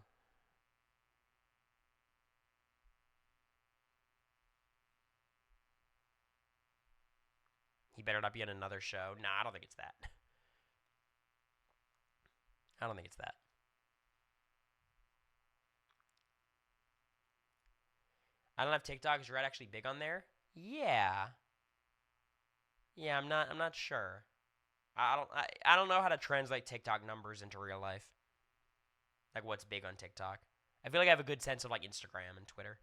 A: He better not be on another show. Nah, I don't think it's that. I don't think it's that. I don't have TikTok. Is Red actually big on there? Yeah. Yeah, I'm not sure. I don't know how to translate TikTok numbers into real life. Like what's big on TikTok. I feel like I have a good sense of like Instagram and Twitter.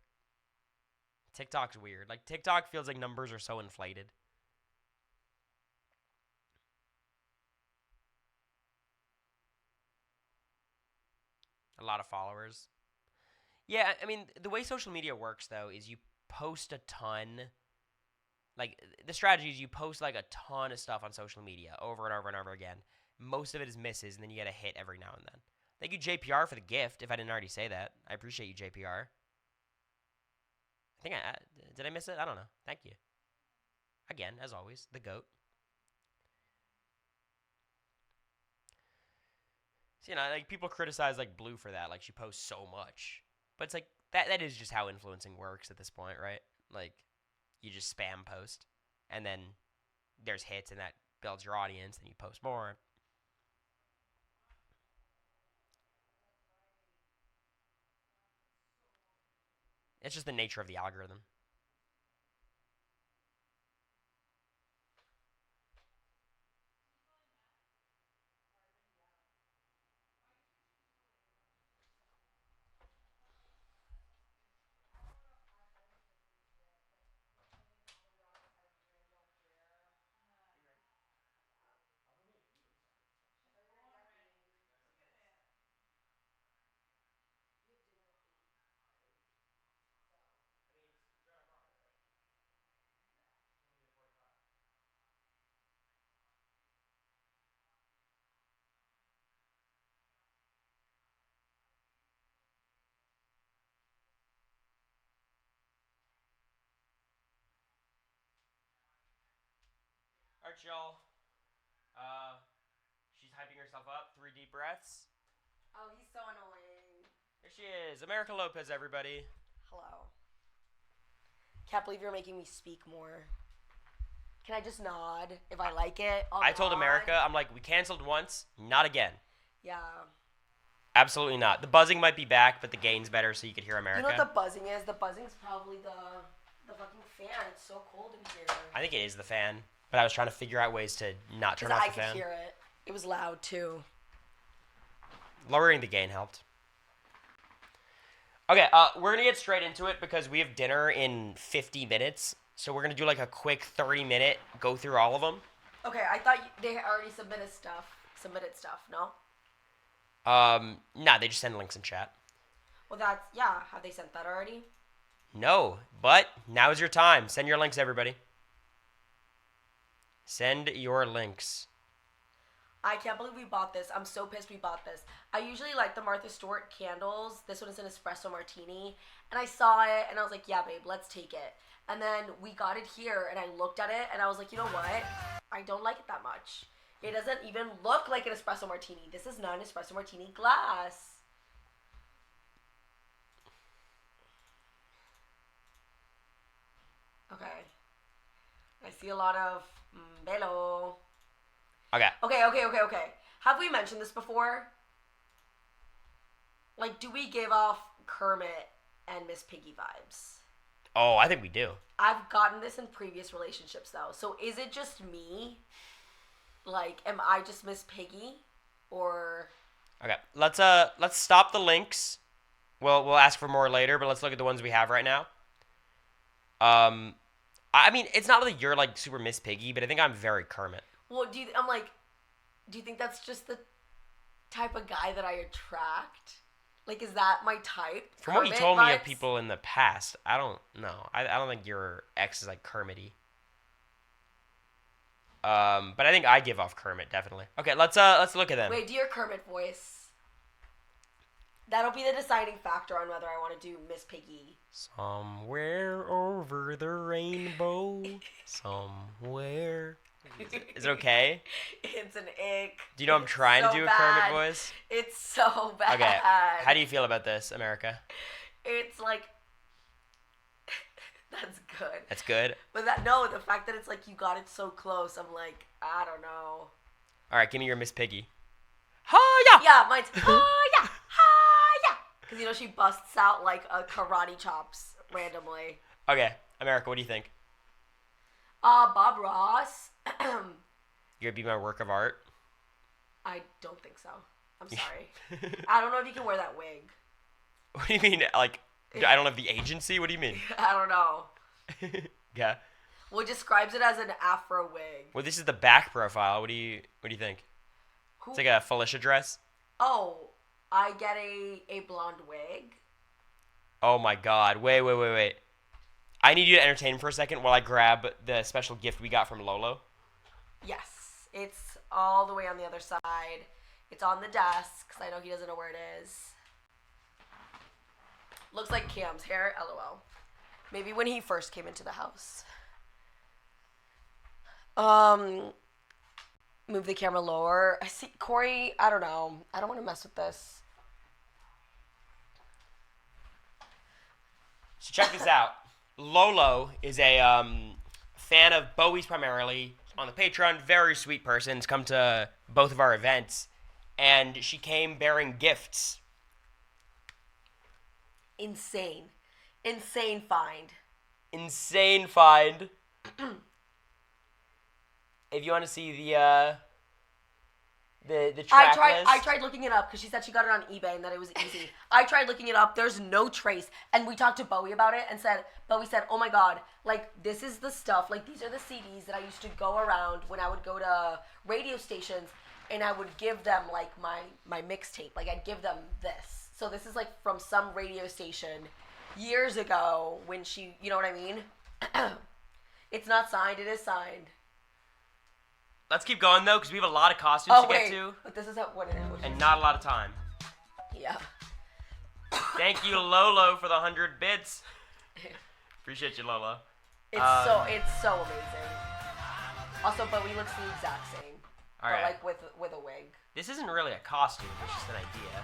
A: TikTok's weird. Like TikTok feels like numbers are so inflated. A lot of followers. Yeah, I mean, the way social media works, though, is you post a ton. Like, the strategy is you post, like, a ton of stuff on social media over and over and over again. Most of it is misses, and then you get a hit every now and then. Thank you, JPR, for the gift, if I didn't already say that. I appreciate you, JPR. Did I miss it? I don't know. Thank you. Again, as always, the GOAT. So, like people criticize like Blue for that. Like she posts so much, but it's like that is just how influencing works at this point, right? Like you just spam post, and then there's hits, and that builds your audience, and you post more. It's just the nature of the algorithm. All right, y'all. She's hyping herself up. 3 deep breaths.
E: Oh, he's so annoying.
A: There she is, America Lopez, everybody.
E: Hello. Can't believe you're making me speak more. Can I just nod if I like it?
A: I told America, I'm like, we canceled once, not again.
E: Yeah.
A: Absolutely not. The buzzing might be back, but the gain's better, so you could hear America.
E: You know what the buzzing is? The buzzing's probably the fucking fan. It's so cold in here.
A: I think it is the fan, but I was trying to figure out ways to not turn off the fan.
E: I could hear it. It was loud too.
A: Lowering the gain helped. Okay, we're gonna get straight into it because we have dinner in 50 minutes. So we're gonna do like a quick 30-minute go through all of them.
E: Okay, I thought they already submitted stuff. No?
A: Nah, they just send links in chat.
E: Well, have they sent that already?
A: No, but now is your time. Send your links, everybody. Send your links.
E: I can't believe we bought this. I'm so pissed we bought this. I usually like the Martha Stewart candles. This one is an espresso martini. And I saw it, and I was like, yeah, babe, let's take it. And then we got it here, and I looked at it, and I was like, you know what? I don't like it that much. It doesn't even look like an espresso martini. This is not an espresso martini glass. Okay. I see a lot of bello.
A: Okay.
E: Okay. Have we mentioned this before? Like, do we give off Kermit and Miss Piggy vibes?
A: Oh, I think we do.
E: I've gotten this in previous relationships, though. So is it just me? Like, am I just Miss Piggy? Or...
A: Okay, let's stop the links. We'll ask for more later, but let's look at the ones we have right now. I mean, it's not really you're, like, super Miss Piggy, but I think I'm very Kermit.
E: Well, do you think that's just the type of guy that I attract? Like, is that my type?
A: From what you told me of people in the past, I don't know. I don't think your ex is, like, Kermit-y. But I think I give off Kermit, definitely. Okay, let's look at them.
E: Wait, do your Kermit voice. That'll be the deciding factor on whether I want to do Miss Piggy.
A: Somewhere over the rainbow, somewhere. Is it okay?
E: It's an ick.
A: Do you know I'm trying to do a Kermit voice?
E: It's so bad.
A: Okay, how do you feel about this, America?
E: It's like... That's good.
A: That's good?
E: But the fact that it's like you got it so close, I'm like, I don't know.
A: All right, give me your Miss Piggy. Ha-ya!
E: Yeah, mine's ha-ya, ha-ya. Because, you know, she busts out like a karate chops randomly.
A: Okay, America, what do you think?
E: Bob Ross.
A: You're gonna be my work of art?
E: I don't think so. I'm sorry. I don't know if you can wear that wig.
A: What do you mean? Like, I don't have the agency? What do you mean?
E: I don't know.
A: Yeah.
E: Well, it describes it as an afro wig.
A: Well, this is the back profile. What do you think? It's like a Felicia dress.
E: Oh, I get a blonde wig.
A: Oh my God! Wait. I need you to entertain for a second while I grab the special gift we got from Lolo.
E: Yes, it's all the way on the other side. It's on the desk because I know he doesn't know where it is. Looks like Cam's hair, LOL. Maybe when he first came into the house. Move the camera lower. I see Cory. I don't know. I don't want to mess with this.
A: So check this out. Lolo is a fan of Bowie's primarily on the Patreon. Very sweet person. Has come to both of our events, and she came bearing gifts.
E: Insane find.
A: Insane find. If you want to see the track list.
E: I tried looking it up because she said she got it on eBay and that it was easy. I tried looking it up. There's no trace. And we talked to Bowie about it and Bowie said, oh my God, like this is the stuff, like these are the CDs that I used to go around when I would go to radio stations and I would give them like my mixtape. Like I'd give them this. So this is like from some radio station years ago when she, you know what I mean? It's not signed, it is signed.
A: Let's keep going though, because we have a lot of costumes to get to.
E: But this is what it is.
A: And not a lot of time.
E: Yeah.
A: Thank you, Lolo, for the 100 bits. Appreciate you, Lolo.
E: It's so amazing. Also, Bowie looks the exact same.
A: All right.
E: But like with a wig.
A: This isn't really a costume, it's just an idea.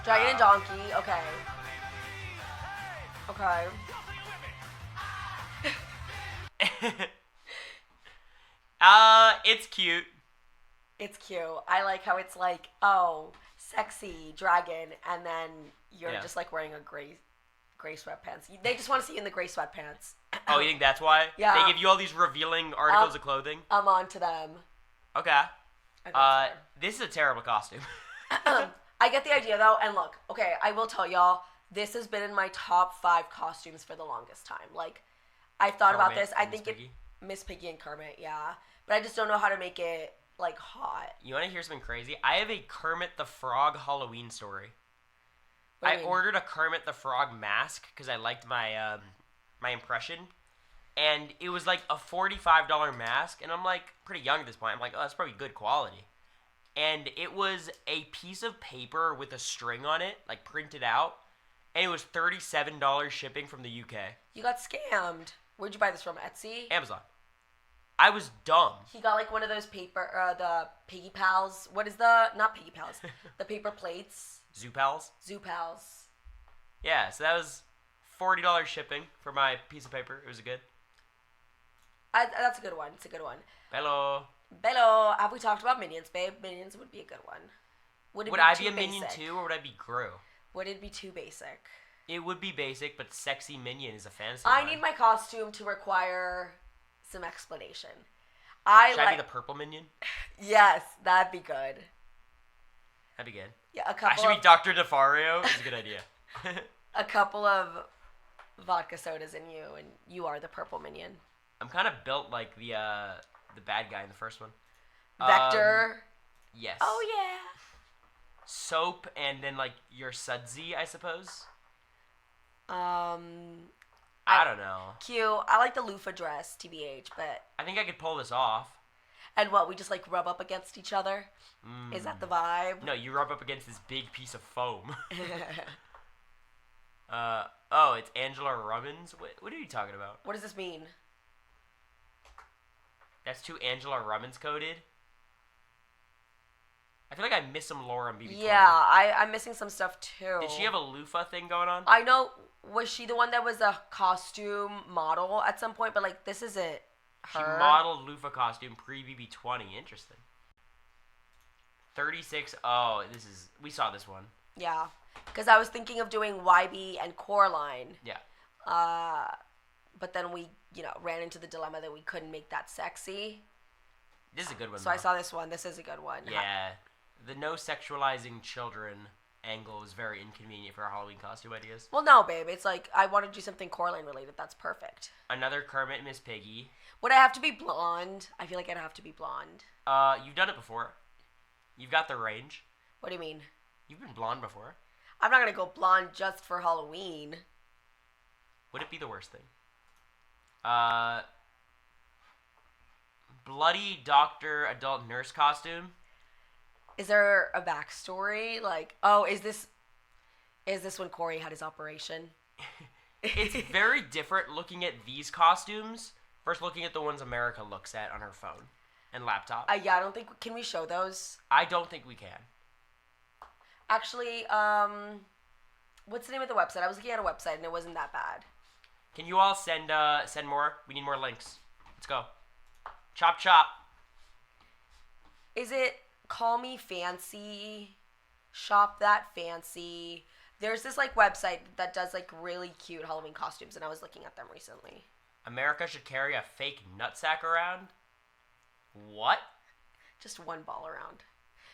E: Dragon and donkey, okay.
A: It's cute.
E: It's cute. I like how it's like, oh, sexy dragon, and then you're just like wearing a gray sweatpants. They just want to see you in the gray sweatpants.
A: Oh, you think that's why?
E: Yeah.
A: They give you all these revealing articles of clothing?
E: I'm on to them.
A: Okay. This is a terrible costume.
E: I get the idea though, and look, okay, I will tell y'all, this has been in my top 5 costumes for the longest time. Like, I've thought about this. I think Miss Piggy and Kermit, yeah. But I just don't know how to make it, like, hot.
A: You want to hear something crazy? I have a Kermit the Frog Halloween story.
E: What do
A: I
E: you mean?
A: ordered a Kermit the Frog mask because I liked my my impression. And it was like a $45 mask. And I'm like, pretty young at this point. I'm like, oh, that's probably good quality. And it was a piece of paper with a string on it, like printed out. And it was $37 shipping from the UK.
E: You got scammed. Where'd you buy this from? Etsy?
A: Amazon. I was dumb.
E: He got like one of those paper, the Piggy Pals. What is not Piggy Pals, the paper plates.
A: Zoo Pals?
E: Zoo Pals.
A: Yeah, so that was $40 shipping for my piece of paper. It was good.
E: That's a good one. It's a good one.
A: Hello.
E: Bello, have we talked about Minions, babe? Minions would be a good one.
A: Would I be a Minion too, or would I be Gru?
E: Would it be too basic?
A: It would be basic, but sexy Minion is a fantasy.
E: I need my costume to require some explanation.
A: Should I be the purple Minion?
E: Yes, that'd be good.
A: That'd be good.
E: Yeah,
A: I should be Dr. Defario. It's a good idea.
E: A couple of vodka sodas in you, and you are the purple Minion.
A: I'm kind of built like the bad guy in the first one.
E: Vector.
A: Yes.
E: Oh yeah.
A: Soap, and then like your sudsy, I suppose.
E: I
A: don't know.
E: Cute. I like the loofah dress, TBH, but
A: I think I could pull this off.
E: and what we just like rub up against each other. Is that the vibe?
A: No, you rub up against this big piece of foam. Oh, it's Angela Rummins? What are you talking about?
E: What does this mean?
A: That's too Angela Rummins coded? I feel like I missed some lore on BB26.
E: Yeah, I'm missing some stuff too.
A: Did she have a loofah thing going on?
E: I know. Was she the one that was a costume model at some point? But like, this isn't
A: She
E: her.
A: modeled loofah costume pre-BB20. Interesting. 36. Oh, we saw this one.
E: Yeah, because I was thinking of doing YB and Coraline.
A: Yeah.
E: But then we, ran into the dilemma that we couldn't make that sexy.
A: This is a good one.
E: So I saw this one. This is a good one.
A: Yeah. The no sexualizing children angle is very inconvenient for our Halloween costume ideas.
E: Well, no, babe. It's like, I want to do something Coraline related. That's perfect.
A: Another Kermit and Miss Piggy.
E: Would I have to be blonde? I feel like I'd have to be blonde.
A: You've done it before. You've got the range.
E: What do you mean?
A: You've been blonde before.
E: I'm not going to go blonde just for Halloween.
A: Would it be the worst thing? Bloody doctor adult nurse costume.
E: Is there a backstory? Like, oh, is this when Cory had his operation?
A: It's very different looking at these costumes versus looking at the ones America looks at on her phone. and laptop.
E: Yeah, I don't think... Can we show those?
A: I don't think we can.
E: Actually, what's the name of the website? I was looking at a website, and it wasn't that bad.
A: Can you all send more? We need more links. Let's go. Chop, chop.
E: Is it Call Me Fancy? Shop That Fancy? There's this, like, website that does, like, really cute Halloween costumes, and I was looking at them recently.
A: America should carry a fake nutsack around? What?
E: Just one ball around.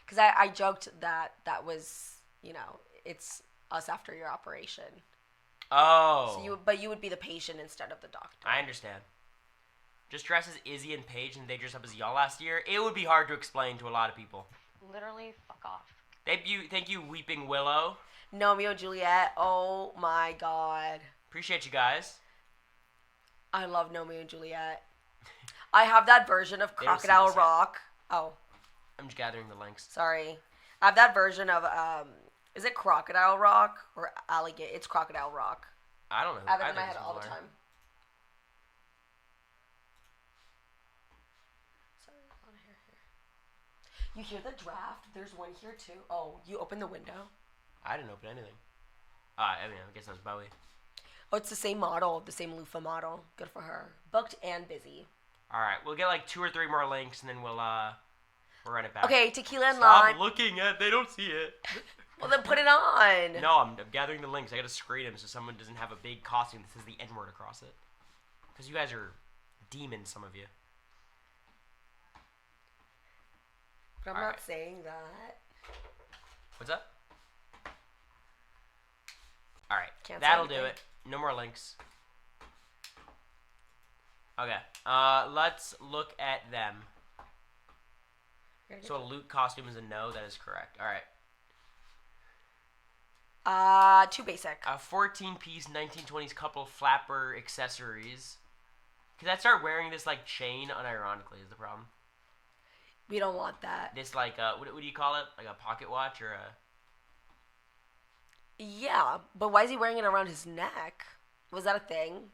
E: Because I joked that was, you know, it's us after your operation.
A: Oh.
E: But you would be the patient instead of the doctor.
A: I understand. Just dress as Izzy and Paige and they dressed up as y'all last year. It would be hard to explain to a lot of people.
D: Literally, fuck off.
A: Thank you, Weeping Willow.
E: Romeo and Juliet. Oh my god.
A: Appreciate you guys.
E: I love Romeo and Juliet. I have that version of
A: They don't see
E: Crocodile
A: this yet.
E: Rock. Oh,
A: I'm just gathering the links.
E: sorry. I have that version of is it Crocodile Rock or Alligator? It's Crocodile Rock.
A: I don't know.
E: I have it in
A: either
E: my
A: of
E: head
A: these
E: all the
A: people are.
E: time. Sorry, hold on, here. You hear the draft? There's one here too. Oh, you open the window.
A: I didn't open anything. I guess that was Bowie.
E: Oh, it's the same model, the same loofah model. Good for her. Booked and busy.
A: All right, we'll get like 2 or 3 more links and then we'll run it back.
E: Okay, tequila and
A: Stop
E: lime.
A: looking at. They don't see it.
E: Well, then put it on.
A: No, I'm gathering the links. I gotta screen them so someone doesn't have a big costume that says the N-word across it. Because you guys are demons, some of you.
E: But I'm
A: All
E: not
A: right.
E: saying that.
A: What's up? All right,
E: Can't say
A: that'll do
E: anything.
A: it. No more links. Okay, let's look at them. So a loot costume is a no. That is correct. All right.
E: Too basic.
A: A 14-piece 1920s couple flapper accessories. Could I start wearing this like chain unironically is the problem.
E: We don't want that.
A: This like what do you call it? Like a pocket watch or a?
E: Yeah, but why is he wearing it around his neck? Was that a thing?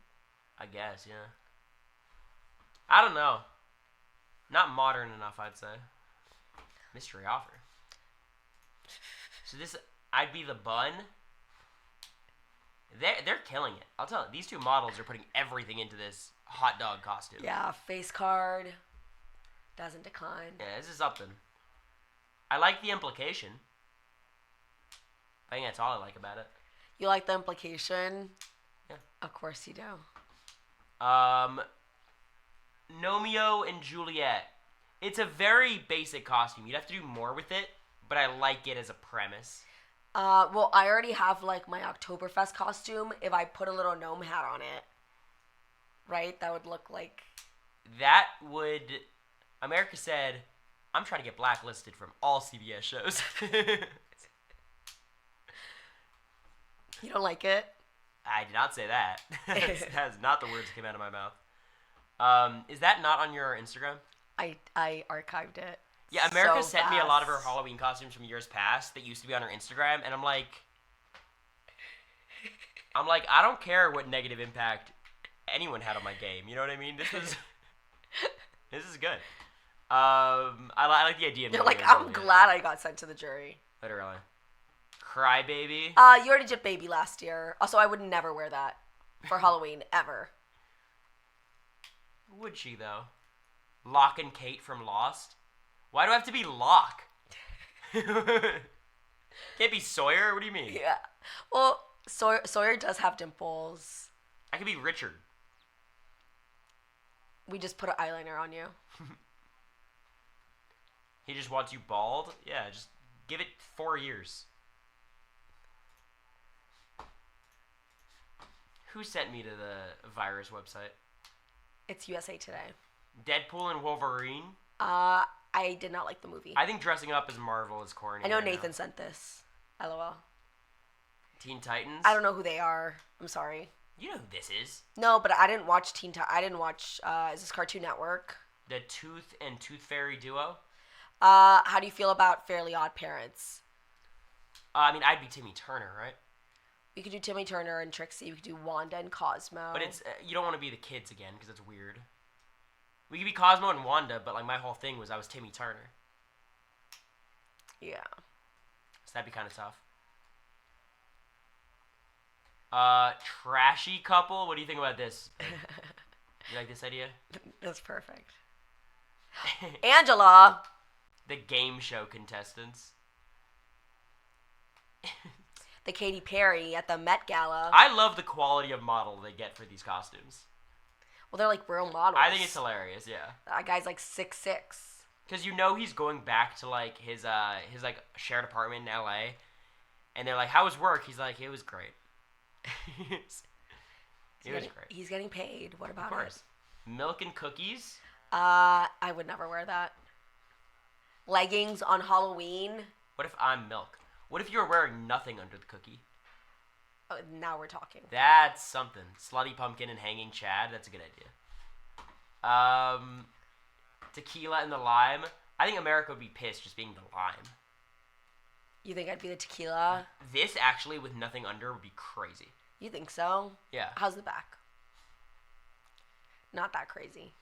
A: I guess, yeah. I don't know. Not modern enough, I'd say. Mystery offer. So this, I'd be the bun. They're killing it. I'll tell you, these two models are putting everything into this hot dog costume.
E: Yeah, face card. Doesn't decline.
A: Yeah, this is something. I like the implication. I think that's all I like about it.
E: You like the implication?
A: Yeah.
E: Of course you do.
A: Romeo and Juliet. It's a very basic costume. You'd have to do more with it, but I like it as a premise.
E: Well, I already have, like, my Oktoberfest costume. If I put a little gnome hat on it, right, that would look like...
A: That would... America said, I'm trying to get blacklisted from all CBS shows.
E: You don't like it?
A: I did not say that. That is not the words that came out of my mouth. Is that not on your Instagram?
E: I archived it.
A: Yeah, America
E: so
A: sent me a lot of her
E: fast.
A: Halloween costumes from years past that used to be on her Instagram, and I'm like, I don't care what negative impact anyone had on my game. You know what I mean? This is good. I like the idea of
E: You're
A: Romeo
E: like,
A: and
E: I'm
A: Juliet.
E: glad I got sent to the jury.
A: Literally. Crybaby.
E: You already did baby last year. Also, I would never wear that for Halloween, ever.
A: Would she, though? Locke and Kate from Lost? Why do I have to be Locke? Can't be Sawyer? What do you mean?
E: Yeah. Well, Sawyer does have dimples.
A: I could be Richard.
E: We just put an eyeliner on you.
A: He just wants you bald? Yeah, just give it 4 years. Who sent me to the virus website?
E: It's USA Today.
A: Deadpool and Wolverine?
E: I did not like the movie.
A: I think dressing up as Marvel is corny.
E: I know
A: right now.
E: Nathan sent this. LOL.
A: Teen Titans?
E: I don't know who they are. I'm sorry.
A: You know who this is.
E: No, but I didn't watch I didn't watch. Is this Cartoon Network?
A: The Tooth and Tooth Fairy duo?
E: How do you feel about Fairly Odd Parents?
A: I mean, I'd be Timmy Turner, right?
E: We could do Timmy Turner and Trixie. We could do Wanda and Cosmo.
A: But it's you don't want to be the kids again because it's weird. We could be Cosmo and Wanda, but like my whole thing was I was Timmy Turner.
E: Yeah.
A: So that'd be kind of tough. Trashy couple. What do you think about this? You like this idea?
E: That's perfect. Angela.
A: The game show contestants.
E: The Katy Perry at the Met Gala.
A: I love the quality of model they get for these costumes.
E: Well, they're like real models.
A: I think it's hilarious, yeah.
E: That guy's like 6'6".
A: Because you know he's going back to like his like shared apartment in LA, and they're like, "How was work?" He's like, "It was great." It was great.
E: He's getting paid. What about
A: Of course. Milk and cookies.
E: I would never wear that. Leggings on Halloween.
A: What if I'm milk? What if you were wearing nothing under the cookie?
E: Oh, now we're talking.
A: That's something. Slutty pumpkin and hanging Chad. That's a good idea. Tequila and the lime. I think America would be pissed just being the lime.
E: You think I'd be the tequila?
A: This actually with nothing under would be crazy.
E: You think so?
A: Yeah.
E: How's the back? Not that crazy.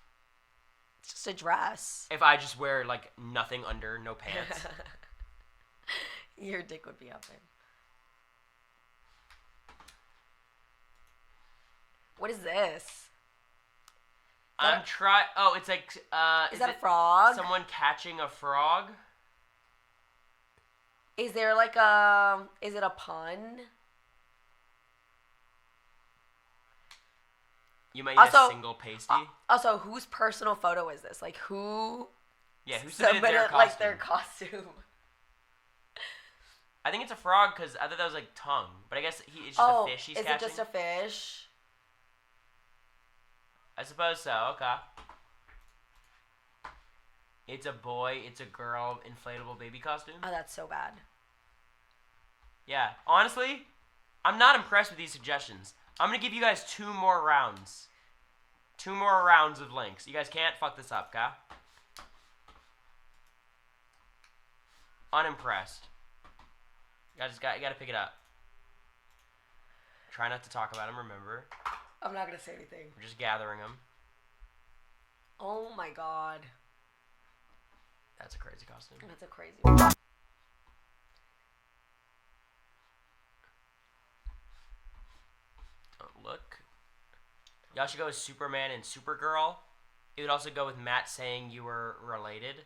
E: It's just a dress.
A: If I just wear like nothing under, no pants.
E: Your dick would be up there. What is this?
A: I'm trying. Oh, it's like.
E: Is that a frog?
A: Someone catching a frog.
E: Is there like a? Is it a pun?
A: You might need
E: Also-
A: a single pasty.
E: Also, whose personal photo is this? Like who?
A: Yeah, who submitted their costume?
E: like their costume.
A: I think it's a frog because I thought that was like tongue, but I guess it's just a fish he's
E: is
A: catching.
E: it just a fish?
A: I suppose so. Okay. It's a boy. It's a girl. Inflatable baby costume.
E: Oh, that's so bad.
A: Yeah. Honestly, I'm not impressed with these suggestions. I'm gonna give you guys 2 more rounds. 2 more rounds of links. You guys can't fuck this up, okay? Unimpressed. You gotta pick it up. Try not to talk about them, remember.
E: I'm not gonna say anything.
A: We're just gathering them.
E: Oh my god.
A: That's a crazy costume.
E: That's a crazy one.
A: Don't look. Y'all should go with Superman and Supergirl. It would also go with Matt saying you were related.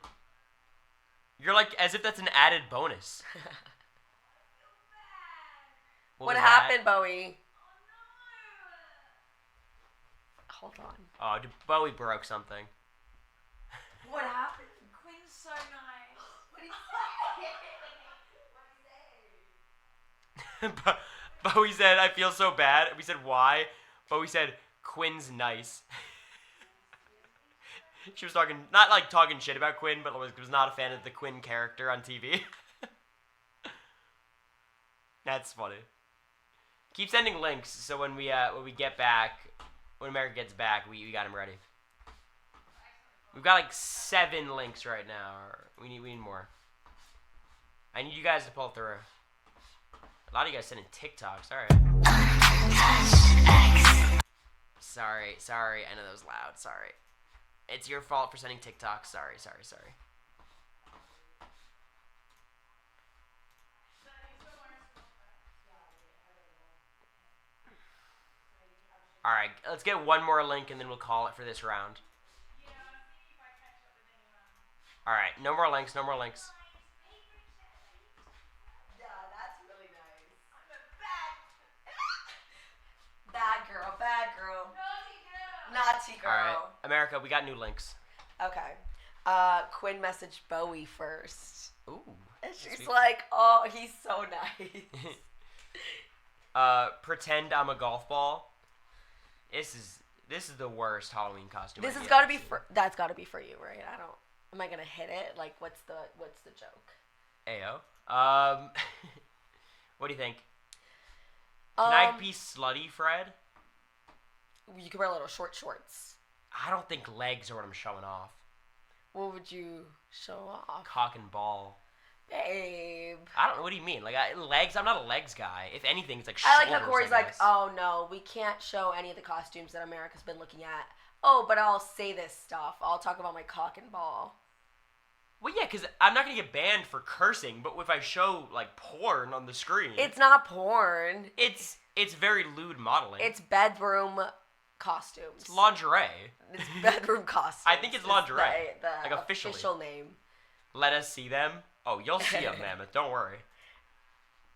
A: You're like, as if that's an added bonus.
E: What
A: was
E: happened,
A: that?
E: Bowie? Hold on.
A: Oh, Bowie broke something.
E: What happened?
D: Quinn's so nice.
E: What did he say?
A: Bowie said, I feel so bad. We said, why? Bowie said, Quinn's nice. She was talking, not like talking shit about Quinn, but was not a fan of the Quinn character on TV. That's funny. Keep sending links so when we get back, when America gets back, we got him ready. We've got like 7 links right now. We need more. I need you guys to pull through. A lot of you guys sending TikToks. All right. Sorry. I know that was loud. Sorry. It's your fault for sending TikToks. Sorry. All right, let's get one more link and then we'll call it for this round. All right, no more links.
E: Yeah, that's really nice. Bad girl. Naughty girl.
A: All right, America, we got new links.
E: Okay. Quinn messaged Bowie first.
A: Ooh.
E: And she's like, oh, he's so nice.
A: Pretend I'm a golf ball. This is the worst Halloween costume.
E: This has
A: idea
E: got to
A: I've
E: be
A: seen.
E: that's got to be for you, right? Am I gonna hit it? Like, what's the joke?
A: Ayo. What do you think? Can I be slutty, Fred?
E: You could wear little shorts.
A: I don't think legs are what I'm showing off.
E: What would you show off?
A: Cock and ball.
E: Babe.
A: I don't know. What do you mean? Like legs? I'm not a legs guy. If anything, it's like
E: I
A: shoulders.
E: like how Corey's
A: I
E: like,
A: guess.
E: oh no, we can't show any of the costumes that America's been looking at. Oh, but I'll say this stuff. I'll talk about my cock and ball.
A: Well, yeah, because I'm not going to get banned for cursing, but if I show, like, porn on the screen...
E: It's not porn.
A: It's very lewd modeling.
E: It's bedroom costumes.
A: It's lingerie.
E: It's bedroom costumes.
A: I think it's lingerie.
E: The
A: like, officially.
E: official name.
A: Let us see them. Oh, you'll see them, Mammoth. Don't worry.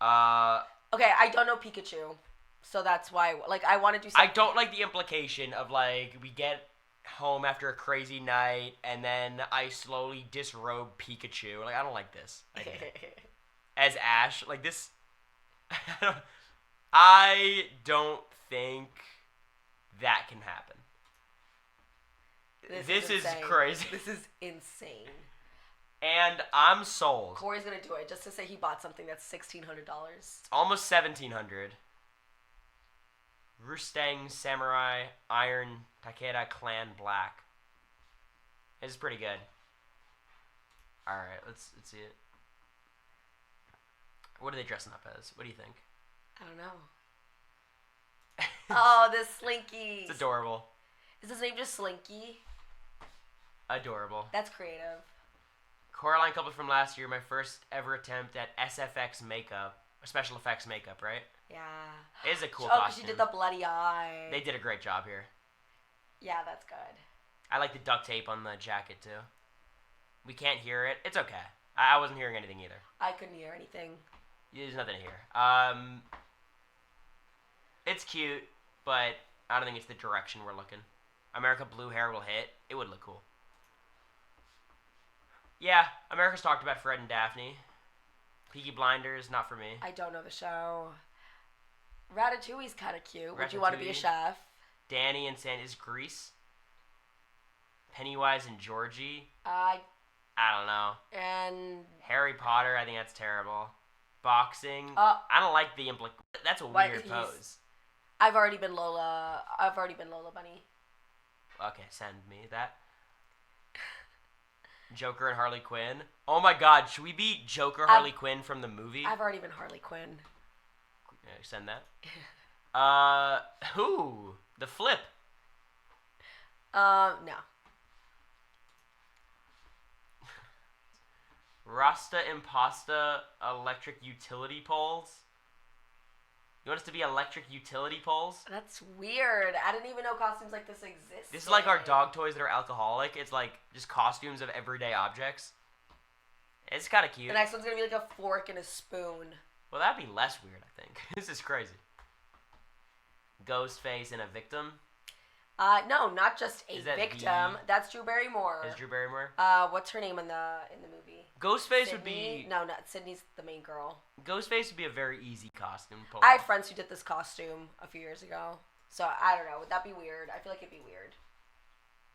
E: Okay, I don't know Pikachu. So that's why, like, I want to do something.
A: I don't like the implication of, like, we get home after a crazy night, and then I slowly disrobe Pikachu. Like, I don't like this. As Ash. Like, this... I don't think that can happen. This is
E: insane.
A: crazy.
E: This is insane.
A: And I'm sold.
E: Corey's gonna do it just to say he bought something that's $1,600.
A: It's almost $1,700. Rustang Samurai Iron Takeda Clan Black. It's pretty good. Alright, let's see it. What are they dressing up as? What do you think?
E: I don't know. Oh, this Slinky.
A: It's adorable.
E: Is his name just Slinky?
A: Adorable.
E: That's creative.
A: Coraline couple from last year, my first ever attempt at SFX makeup. Or special effects makeup, right?
E: Yeah.
A: It is a cool
E: Oh,
A: costume.
E: she did the bloody eye.
A: They did a great job here.
E: Yeah, that's good.
A: I like the duct tape on the jacket, too. We can't hear it. It's okay. I wasn't hearing anything either.
E: I couldn't hear anything.
A: There's nothing to hear. It's cute, but I don't think it's the direction we're looking. America blue hair will hit. It would look cool. Yeah, America's talked about Fred and Daphne. Peaky Blinders, not for me.
E: I don't know the show. Ratatouille's kind of cute. Would you want to be a
A: Ratatouille.
E: chef?
A: Danny and Santa's Grease. Pennywise and Georgie.
E: I
A: I don't know.
E: and
A: Harry Potter, I think that's terrible. Boxing.
E: Uh,
A: I don't like the That's a
E: What
A: weird
E: he's-
A: pose.
E: I've already been Lola Bunny.
A: Okay, send me that. Joker and Harley Quinn. Oh my God, should we be Joker Harley Quinn from the movie?
E: I've already been Harley Quinn.
A: Yeah, send that. Who? The Flip.
E: No.
A: Rasta Impasta electric utility poles. You want us to be electric utility poles?
E: That's weird. I didn't even know costumes like this existed.
A: This is like our dog toys that are alcoholic. It's like just costumes of everyday objects. It's kind of cute.
E: The next one's gonna be like a fork and a spoon.
A: Well, that'd be less weird, I think. This is crazy. Ghostface and a victim.
E: No, not just a
A: Is that
E: victim.
A: the-
E: That's Drew Barrymore.
A: Is Drew Barrymore?
E: What's her name in the movie?
A: Ghostface would
E: Sydney?
A: be.
E: No, not Sydney's the main girl.
A: Ghostface would be a very easy costume. To pull
E: I had
A: off.
E: friends who did this costume a few years ago. So I don't know. Would that be weird? I feel like it'd be weird.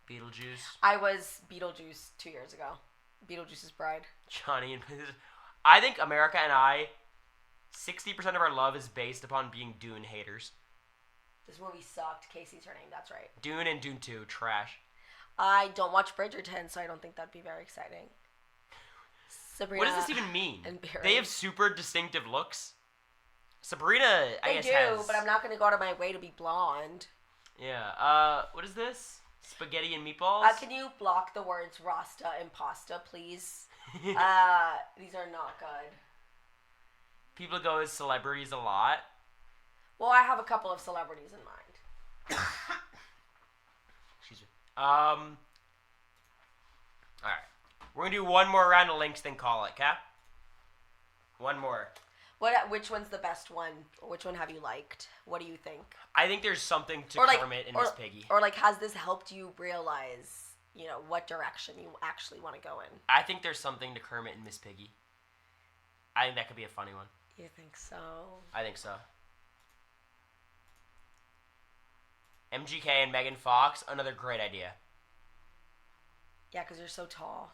A: Beetlejuice.
E: I was Beetlejuice 2 years ago. Beetlejuice's bride.
A: Johnny and. I think America and I. 60% of our love is based upon being Dune haters.
E: This movie sucked. Casey's her name. That's right.
A: Dune and Dune 2, trash.
E: I don't watch Bridgerton, so I don't think that'd be very exciting. Sabrina.
A: What does this even mean?
E: and Barry.
A: They have super distinctive looks. Sabrina, I
E: They
A: guess,
E: do,
A: has.
E: but I'm not going to go out of my way to be blonde.
A: Yeah. What is this? Spaghetti and meatballs?
E: Can you block the words Rasta and pasta, please? These are not good.
A: People go as celebrities a lot.
E: Well, I have a couple of celebrities in mind.
A: Excuse me. Alright. We're gonna do one more round of links, then call it, Cap? One more.
E: Which one's the best one? Which one have you liked? What do you think?
A: I think there's something to
E: Or like-
A: Kermit and
E: or-
A: Miss Piggy.
E: Or like, has this helped you realize, what direction you actually want to go in?
A: I think there's something to Kermit and Miss Piggy. I think that could be a funny one.
E: You think so?
A: I think so. MGK and Megan Fox, another great idea.
E: Yeah, because you're so tall.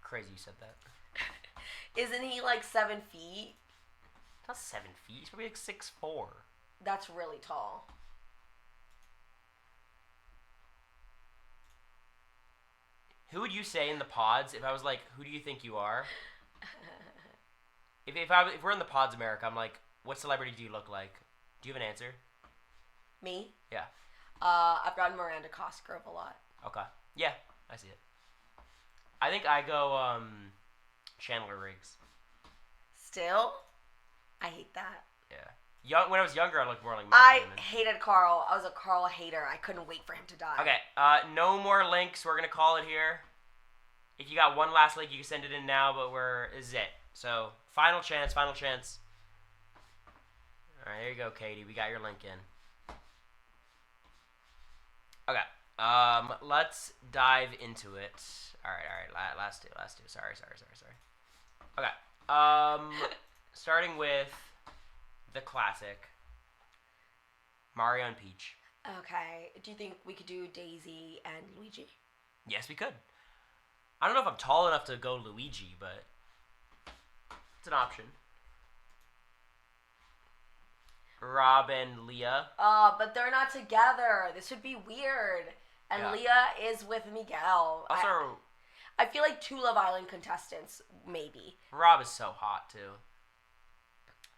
A: Crazy you said that.
E: Isn't he like 7 feet?
A: Not 7 feet. He's probably like 6'4".
E: That's really tall.
A: Who would you say in the pods if I was like, who do you think you are? If we're in the pods, America, I'm like, what celebrity do you look like? Do you have an answer?
E: Me?
A: Yeah.
E: I've gotten Miranda Cosgrove a lot.
A: Okay. Yeah, I see it. I think I go Chandler Riggs.
E: Still? I hate that.
A: Yeah. When I was younger, I looked more like Matt
E: I
A: Damon.
E: hated Carl. I was a Carl hater. I couldn't wait for him to die.
A: Okay. No more links. We're gonna call it here. If you got one last link, you can send it in now. But this is it. So final chance. Final chance. All right. There you go, Katie. We got your link in. Okay. Let's dive into it. All right. Last two. Sorry. Okay. Starting with the classic Mario and Peach.
E: Okay. Do you think we could do Daisy and Luigi?
A: Yes, we could. I don't know if I'm tall enough to go Luigi, but it's an option. Rob and Leah.
E: But they're not together. This would be weird. And
A: Yeah.
E: Leah is with Miguel.
A: Also,
E: I feel like 2 Love Island contestants, maybe.
A: Rob is so hot too.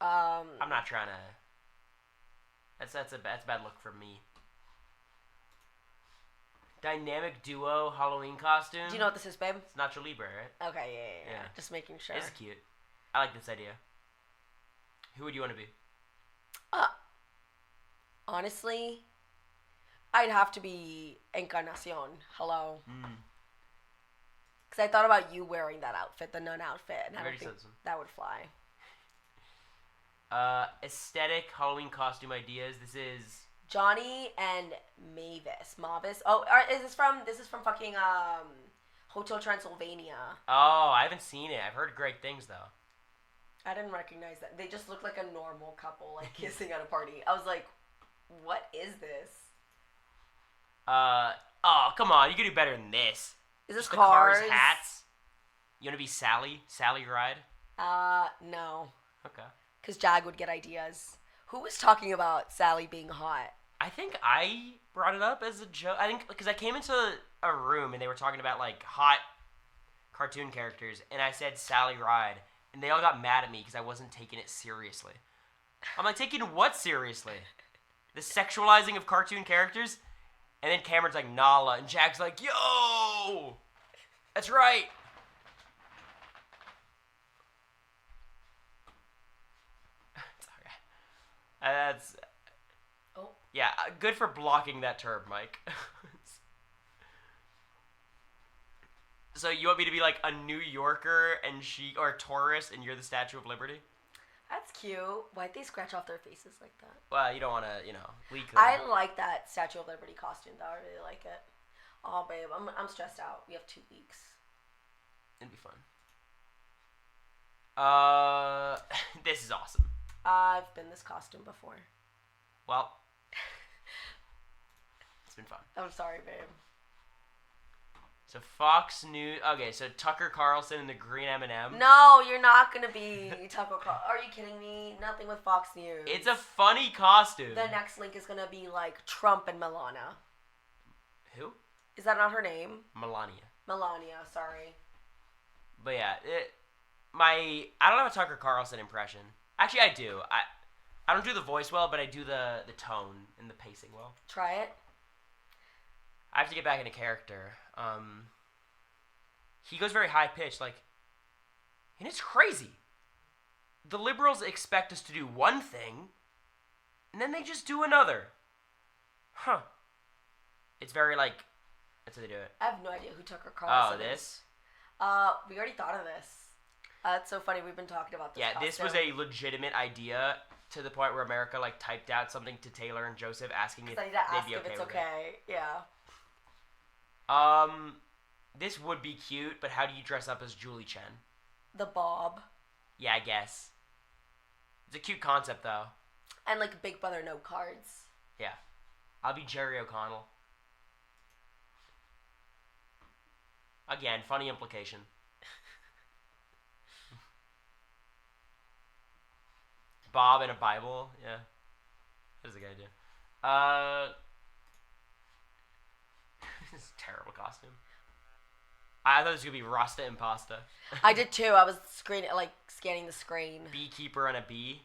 E: I'm
A: I'm not trying to. That's a bad look for me. Dynamic duo Halloween costume.
E: Do you know what this is, babe?
A: It's Nacho Libre, right?
E: Okay, yeah.
A: Yeah.
E: Just making sure.
A: It's cute. I like this idea. Who would you want to be?
E: Honestly, I'd have to be Encarnacion. Hello. Because I thought about you wearing that outfit, the nun outfit, and I
A: You
E: don't
A: already
E: think
A: said this one.
E: that would fly.
A: Aesthetic Halloween costume ideas. This is
E: Johnny and Mavis. Oh, is this from fucking Hotel Transylvania?
A: Oh, I haven't seen it. I've heard great things though.
E: I didn't recognize that. They just look like a normal couple, like kissing at a party. I was like, what is this?
A: Oh, come on. You can do better than this.
E: Is this
A: Just the
E: Cars?
A: Cars hats. You want to be Sally? Sally Ride?
E: No.
A: Okay.
E: Because Jag would get ideas. Who was talking about Sally being hot?
A: I think I brought it up as a joke. I think because I came into a room and they were talking about like hot cartoon characters, and I said Sally Ride, and they all got mad at me because I wasn't taking it seriously. I'm like, taking what seriously? The sexualizing of cartoon characters? And then Cameron's like, Nala, and Jack's like, yo! That's right! It's okay. That's...
E: Oh.
A: Yeah, good for blocking that term, Mike. So you want me to be like a New Yorker or a tourist, and you're the Statue of Liberty?
E: That's cute. Why'd they scratch off their faces like that?
A: Well, you don't want to, leak them.
E: I like that Statue of Liberty costume, though. I really like it. Oh, babe, I'm stressed out. We have 2 weeks.
A: It'd be fun. This is awesome.
E: I've been this costume before.
A: Well, it's been fun.
E: I'm sorry, babe.
A: So Fox News. Okay, so Tucker Carlson and the Green M&M.
E: No, you're not gonna be Tucker Carlson. Are you kidding me? Nothing with Fox News.
A: It's a funny costume.
E: The next link is gonna be like Trump and Melania.
A: Who?
E: Is that not her name?
A: Melania.
E: Melania, sorry.
A: But yeah, I don't have a Tucker Carlson impression. Actually, I do. I don't do the voice well, but I do the tone and the pacing well.
E: Try it.
A: I have to get back into character. He goes very high pitched, like, and it's crazy. The liberals expect us to do one thing, and then they just do another. Huh. It's very like, that's how they do it.
E: I have no idea who Tucker Carlson
A: Oh,
E: is.
A: this?
E: We already thought of this. That's so funny. We've been talking about this.
A: Yeah, this was
E: costume.
A: a legitimate idea to the point where America like typed out something to Taylor and Joseph asking if
E: I need to
A: they'd
E: ask
A: be
E: if
A: okay
E: it's
A: with it.
E: okay. Yeah.
A: This would be cute, but how do you dress up as Julie Chen?
E: The bob.
A: Yeah, I guess. It's a cute concept, though.
E: And like Big Brother no cards.
A: Yeah. I'll be Jerry O'Connell. Again, funny implication. Bob and a Bible, yeah. That's a good idea. This is a terrible costume. I thought this was gonna be Rasta and Pasta.
E: I did too. I was scanning the screen.
A: Beekeeper and a bee.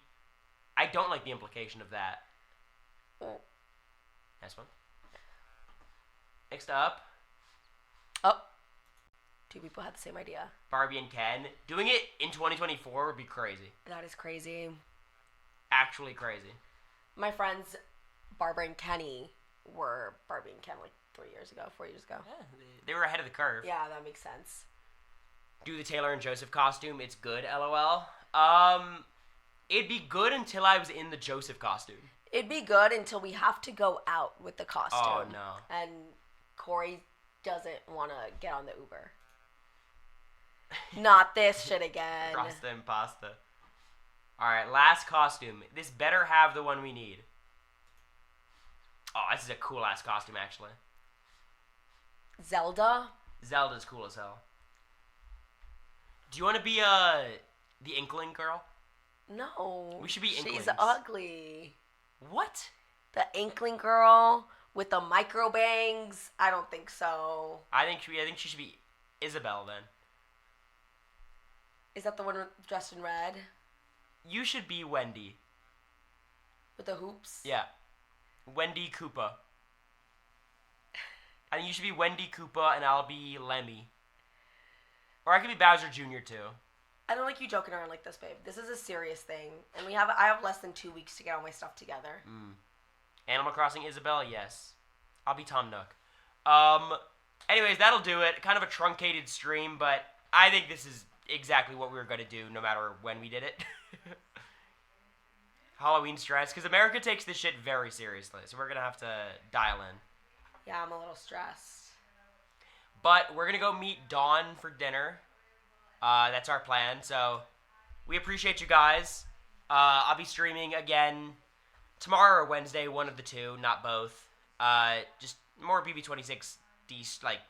A: I don't like the implication of that. Nice one. Next up,
E: Oh. 2 people had the same idea.
A: Barbie and Ken. Doing it in 2024 would be crazy.
E: That is crazy.
A: Actually crazy.
E: My friends, Barbara and Kenny, were Barbie and Ken like 4 years ago.
A: Yeah, they were ahead of the curve.
E: Yeah, that makes sense.
A: Do the Taylor and Joseph costume. It's good, LOL. It'd be good until I was in the Joseph costume.
E: It'd be good until we have to go out with the costume.
A: Oh, no.
E: And Cory doesn't want to get on the Uber. Not this shit again.
A: Rasta and pasta. Alright, last costume. This better have the one we need. Oh, this is a cool-ass costume, actually.
E: Zelda?
A: Zelda's cool as hell. Do you want to be, the Inkling girl?
E: No.
A: We should be Inklings.
E: She's ugly.
A: What?
E: The Inkling girl with the micro bangs? I don't think so.
A: I think she should be Isabel, then.
E: Is that the one dressed in red?
A: You should be Wendy.
E: With the hoops?
A: Yeah. Wendy Koopa. I think you should be Wendy Koopa, and I'll be Lemmy. Or I could be Bowser Jr. too.
E: I don't like you joking around like this, babe. This is a serious thing. And I have less than 2 weeks to get all my stuff together.
A: Animal Crossing Isabel, yes. I'll be Tom Nook. Anyways, that'll do it. Kind of a truncated stream, but I think this is exactly what we were going to do no matter when we did it. Halloween stress, because America takes this shit very seriously, so we're going to have to dial in.
E: Yeah, I'm a little stressed.
A: But we're going to go meet Dawn for dinner. That's our plan, so we appreciate you guys. I'll be streaming again tomorrow or Wednesday, one of the two, not both. Just more BB26, like,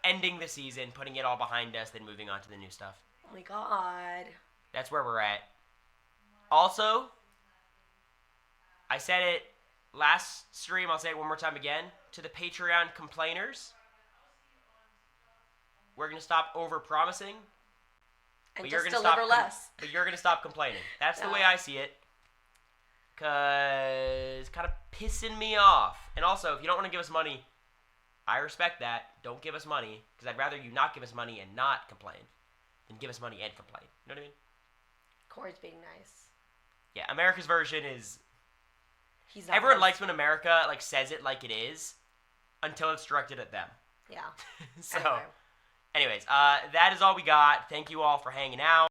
A: ending the season, putting it all behind us, then moving on to the new stuff.
E: Oh my god.
A: That's where we're at. Also, I said it last stream, I'll say it one more time again, to the Patreon complainers. We're going to stop over-promising.
E: And
A: But you're
E: just
A: gonna
E: deliver
A: stop
E: less.
A: But you're going to stop complaining. That's the way I see it. Because it's kind of pissing me off. And also, if you don't want to give us money, I respect that. Don't give us money. Because I'd rather you not give us money and not complain than give us money and complain. You know what I mean?
E: Cory's being nice.
A: Yeah, America's version is...
E: He's not
A: Everyone
E: nice.
A: likes when America like says it like it is until it's directed at them.
E: Yeah.
A: So,
E: Anyway.
A: anyways, that is all we got. Thank you all for hanging out.